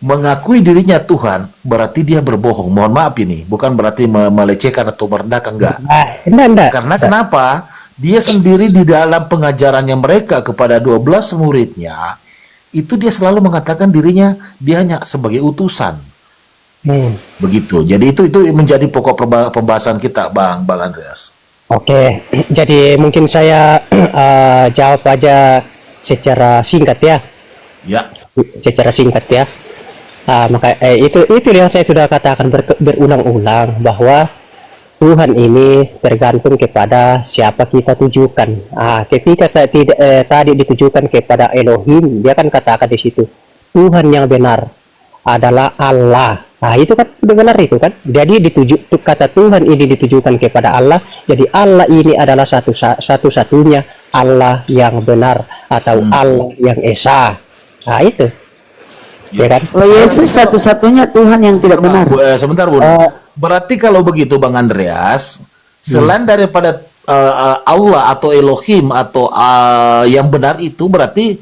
mengakui dirinya Tuhan, berarti dia berbohong. Mohon maaf ini, bukan berarti melecehkan atau merendahkan, enggak. Enggak. Karena kenapa? Dia sendiri di dalam pengajarannya mereka kepada 12 muridnya, itu dia selalu mengatakan dirinya dia hanya sebagai utusan. Begitu. Jadi itu menjadi pokok pembahasan kita, Bang Andreas. Oke, jadi mungkin saya jawab aja secara singkat ya. Ya. Secara singkat ya. Maka itu yang saya sudah katakan berulang-ulang, bahwa Tuhan ini tergantung kepada siapa kita tujukan. Ketika saya tadi ditujukan kepada Elohim, dia kan katakan di situ Tuhan yang benar adalah Allah. Itu kan sudah benar itu kan. Jadi kata Tuhan ini ditujukan kepada Allah. Jadi Allah ini adalah satu-satunya Allah yang benar atau Allah yang esa. Itu. Ya kan? Oh, Yesus satu-satunya Tuhan yang tidak benar. Sebentar, Bun. Berarti kalau begitu Bang Andreas, selain daripada Allah atau Elohim atau yang benar itu, berarti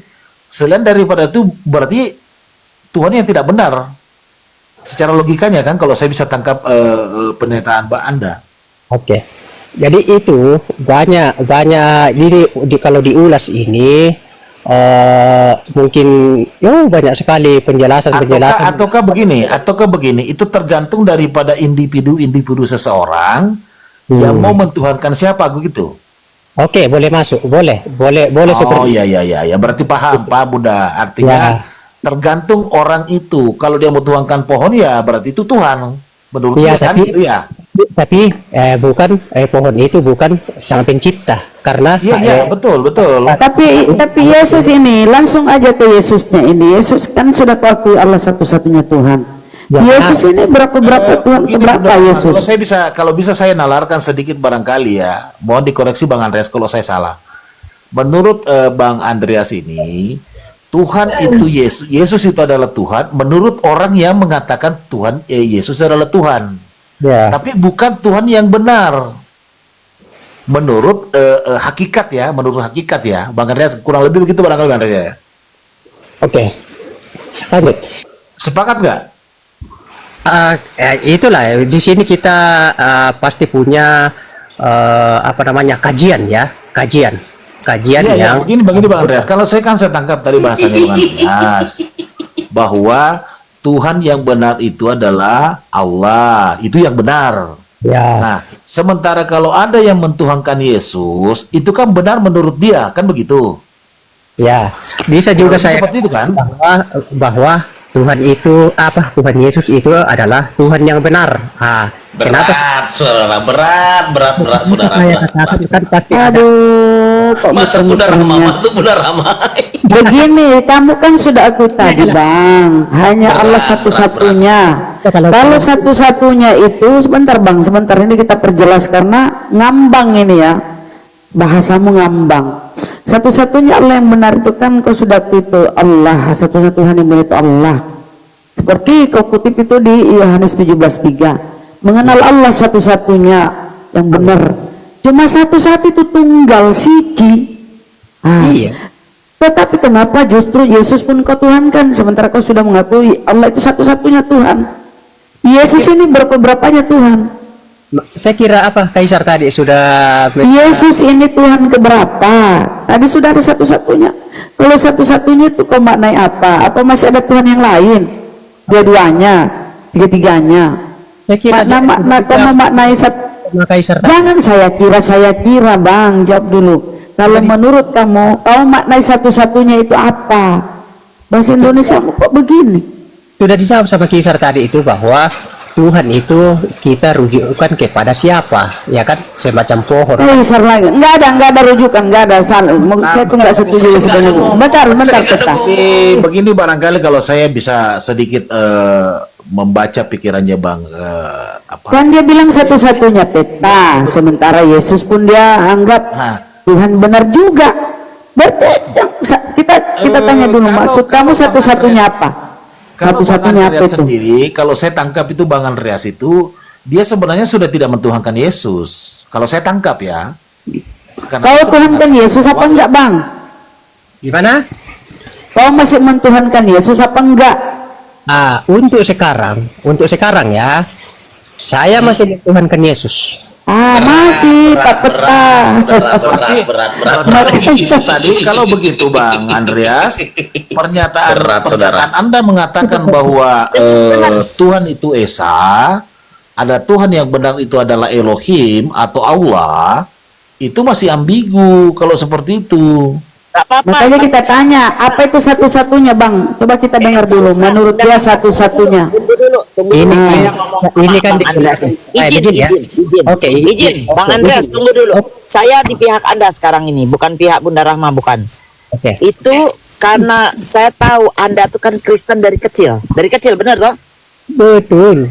selain daripada itu berarti Tuhan yang tidak benar. Secara logikanya kan, kalau saya bisa tangkap pernyataan Mbak Anda. Oke. Jadi itu banyak ini kalau diulas ini mungkin banyak sekali penjelasan. Ataukah begini, itu tergantung daripada individu seseorang yang mau mentuhankan siapa begitu. Oke, boleh masuk, boleh seperti. Iya, berarti paham Pak Bunda. Artinya tergantung orang itu. Kalau dia mau tuhankan pohon, ya berarti itu Tuhan. Menurut Iya, dia kan tapi- gitu ya. Tapi bukan pohon itu bukan sang pencipta, karena Iya, iya, betul, betul. Tapi Yesus ini langsung aja ke Yesusnya ini. Yesus kan sudah kuakui Allah satu-satunya Tuhan. Ya, Yesus ini berapa Tuhan Begini, berapa Bunda, Yesus? kalau bisa saya nalarkan sedikit barangkali ya. Mohon dikoreksi Bang Andreas kalau saya salah. Menurut Bang Andreas ini, Tuhan itu Yesus itu adalah Tuhan. Menurut orang yang mengatakan Tuhan Yesus adalah Tuhan, ya, tapi bukan Tuhan yang benar. Menurut hakikat ya, Bang Andreas kurang lebih begitu barangkali Bang Andreas ya. oke, lanjut. Sepakat nggak? Itulah di sini kita pasti punya apa namanya kajian Iya, yang begini Bang Andreas. Kalau saya tangkap tadi bahasanya Bang Andreas bahwa Tuhan yang benar itu adalah Allah, itu yang benar. ya Nah, sementara kalau ada yang mentuhankan Yesus, itu kan benar menurut dia, kan begitu? ya bisa juga Kurang lebih saya seperti itu kan? bahwa Tuhan itu Tuhan Yesus itu adalah Tuhan yang benar. Kenapa Berat, saudara, berat, saudara. saya Berat. katakan kan pasti ada Aduh, kok Masuk Bunda Rahma, muter-muternya. masuk Bunda Rahma. Begini, kamu kan sudah aku tadi Bang, hanya Allah satu-satunya. Kalau satu-satunya itu, sebentar Bang, sebentar ini kita perjelas karena ngambang ini ya, bahasamu ngambang. Satu-satunya Allah yang benar itu kan kau sudah itu Allah, satunya Tuhan yang benar itu Allah. Seperti kau kutip itu di Yohanes 17:3, mengenal Allah satu-satunya yang benar. Cuma satu-satu itu tunggal siji. Iya. Tetapi kenapa justru Yesus pun kau tuhankan sementara kau sudah mengakui Allah itu satu-satunya Tuhan. Yesus ini berapa-berapanya Tuhan? Saya kira Kaisar tadi sudah Yesus ini Tuhan keberapa? Tadi sudah ada satu-satunya. Kalau satu-satunya itu kau maknai apa? Apa masih ada Tuhan yang lain? Dua-duanya, tiga-tiganya. saya kira Makna kau memaknai satu. Kaisar tadi. Jangan saya kira Bang, jawab dulu. Kalau menurut kamu maknai satu-satunya itu apa? Bahasa Indonesia kok begini? Sudah dijawab sama Kaisar tadi itu bahwa Tuhan itu kita rujukan kepada siapa, ya kan, semacam pohon. Besar lagi, nggak ada rujukan, nggak ada salah. Saya tuh nggak setuju sebenarnya. Bentar peta. Begini barangkali kalau saya bisa sedikit membaca pikirannya Bang Kan dia bilang satu-satunya peta, sementara Yesus pun dia anggap Tuhan benar juga. Berarti kita tanya dulu, maksud kamu satu-satunya apa? Kalau Bang Satu-satunya apa Andreas itu? sendiri, kalau saya tangkap itu Bang Andreas itu dia sebenarnya sudah tidak mentuhankan Yesus. Kalau saya tangkap ya. Karena Kau tuhankan Yesus apa enggak, Bang? Gimana? Kau masih mentuhankan Yesus apa enggak? Untuk sekarang ya, saya masih mentuhankan Yesus. Masih Pak Peta. Berat. Tadi kalau begitu Bang Andreas, pernyataan Anda mengatakan bahwa Tuhan itu Esa, ada Tuhan yang benar itu adalah Elohim atau Allah, itu masih ambigu kalau seperti itu. Gak apa-apa. Makanya kita tanya, apa itu satu-satunya, Bang? Coba kita dengar dulu. Menurut dia satu-satunya. Ini kan Izin. Oke, Izin, Bang Andreas, tunggu dulu. Saya di pihak Anda sekarang ini, bukan pihak Bunda Rahma, bukan. Oke. Itu karena saya tahu Anda tuh kan Kristen dari kecil, benar toh? Betul.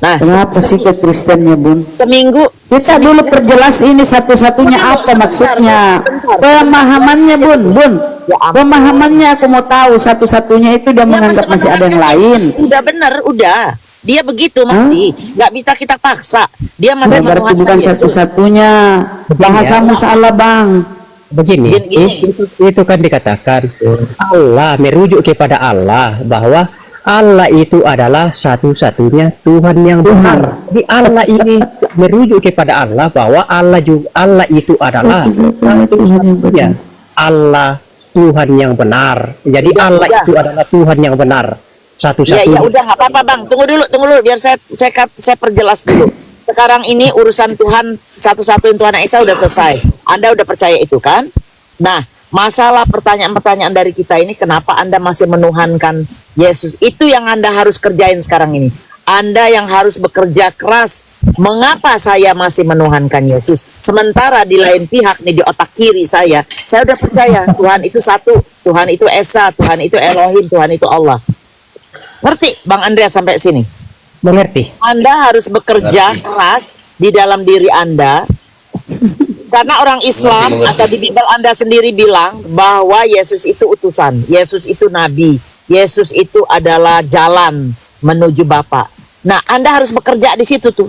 Nah, Kenapa sih ke Kristennya, Bun? seminggu Kita dulu perjelas ini satu-satunya apa maksudnya. Pemahamannya, Bun. Pemahamannya aku mau tahu satu-satunya itu dia menganggap masih ada yang lain. Udah benar, udah. Dia begitu masih, nggak bisa kita paksa. Dia masih Berarti bukan Yesus. satu-satunya. Bahasamu salah, Bang. Begini, itu kan dikatakan Allah merujuk kepada Allah, bahwa Allah itu adalah satu-satunya Tuhan yang benar. Jadi Allah ini merujuk kepada Allah bahwa Allah itu adalah satu-satunya Allah Tuhan yang benar. Jadi Allah itu adalah Tuhan yang benar. Ya Satu-satunya. udah nggak apa-apa Bang. Tunggu dulu biar saya perjelas dulu. Sekarang ini urusan Tuhan satu-satunya Tuhan yang Esa udah selesai. Anda udah percaya itu kan? Nah, masalah pertanyaan-pertanyaan dari kita ini, kenapa Anda masih menuhankan Yesus? Itu yang Anda harus kerjain sekarang ini. Anda yang harus bekerja keras. Mengapa saya masih menuhankan Yesus? Sementara di lain pihak nih, di otak kiri saya udah percaya Tuhan itu satu, Tuhan itu Esa, Tuhan itu Elohim, Tuhan itu Allah. Ngerti Bang Andreas sampai sini? Mengerti. Anda harus bekerja keras di dalam diri Anda. Karena orang Islam atau di Bible Anda sendiri bilang bahwa Yesus itu utusan, Yesus itu nabi, Yesus itu adalah jalan menuju Bapa. Nah, Anda harus bekerja di situ tuh.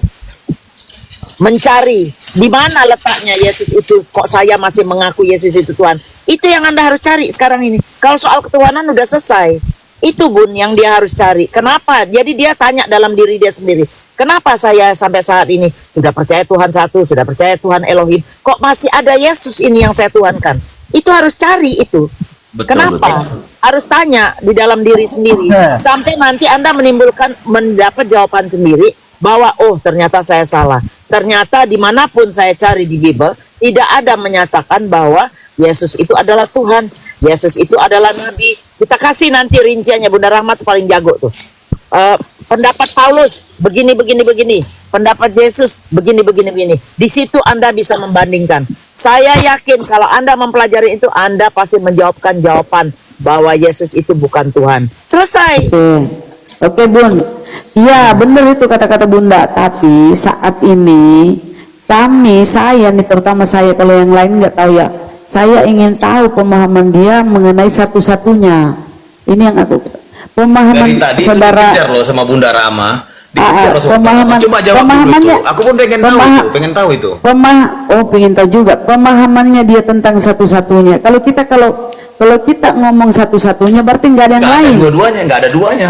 Mencari di mana letaknya Yesus itu, kok saya masih mengaku Yesus itu Tuhan. Itu yang Anda harus cari sekarang ini. Kalau soal ketuhanan udah selesai. Itu Bun yang dia harus cari. Kenapa? Jadi dia tanya dalam diri dia sendiri. Kenapa saya sampai saat ini sudah percaya Tuhan satu, sudah percaya Tuhan Elohim, kok masih ada Yesus ini yang saya tuhankan? Itu harus cari itu. Kenapa? Harus tanya di dalam diri sendiri. Sampai nanti Anda mendapat jawaban sendiri bahwa oh ternyata saya salah. Ternyata dimanapun saya cari di Bible tidak ada menyatakan bahwa Yesus itu adalah Tuhan, Yesus itu adalah Nabi. Kita kasih nanti rinciannya, Bunda Rahmat paling jago tuh. Pendapat Paulus begini. Pendapat Yesus begini. Di situ Anda bisa membandingkan. Saya yakin kalau Anda mempelajari itu, Anda pasti menjawabkan jawaban bahwa Yesus itu bukan Tuhan. Selesai. Oke Bun. Iya benar itu kata-kata Bunda. Tapi saat ini saya nih, terutama saya, kalau yang lain nggak tahu ya. Saya ingin tahu pemahaman dia mengenai satu-satunya. Ini yang aku pemahaman Dari tadi saudara. dikejar loh sama Bunda Rama. Dikejar loh sama pemahaman, Coba jawab dulu itu. Aku pun pengen tahu itu. Pengen tahu juga pemahamannya dia tentang satu-satunya. Kalau kita ngomong satu-satunya berarti nggak ada yang lain. Nggak ada duanya.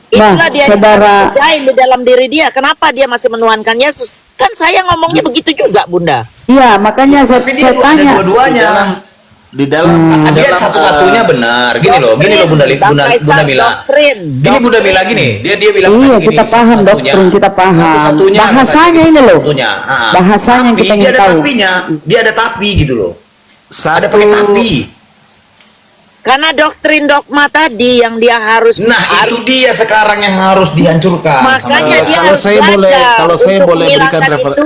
Itulah dia saudara, yang harus kerjain di dalam diri dia. Kenapa dia masih menuhankan Yesus? Kan saya ngomongnya begitu juga, Bunda. Iya, makanya saya tanya. Ada dua-duanya. Di dalam Dia satu-satunya benar. Gini loh Bunda Mila. Gini Bunda Mila gini. Dia bilang iya, gini, kita paham doktrin, kita paham. Bahasanya ini loh. Bahasanya yang kita ingin tahu. Dia ada tapi gitu loh. Ada satu pakai tapi. Karena doktrin dogma tadi yang dia harus itu dia sekarang yang harus dihancurkan. Makanya dia kalau harus saya boleh belajar kalau saya untuk boleh berikan menghilangkan itu.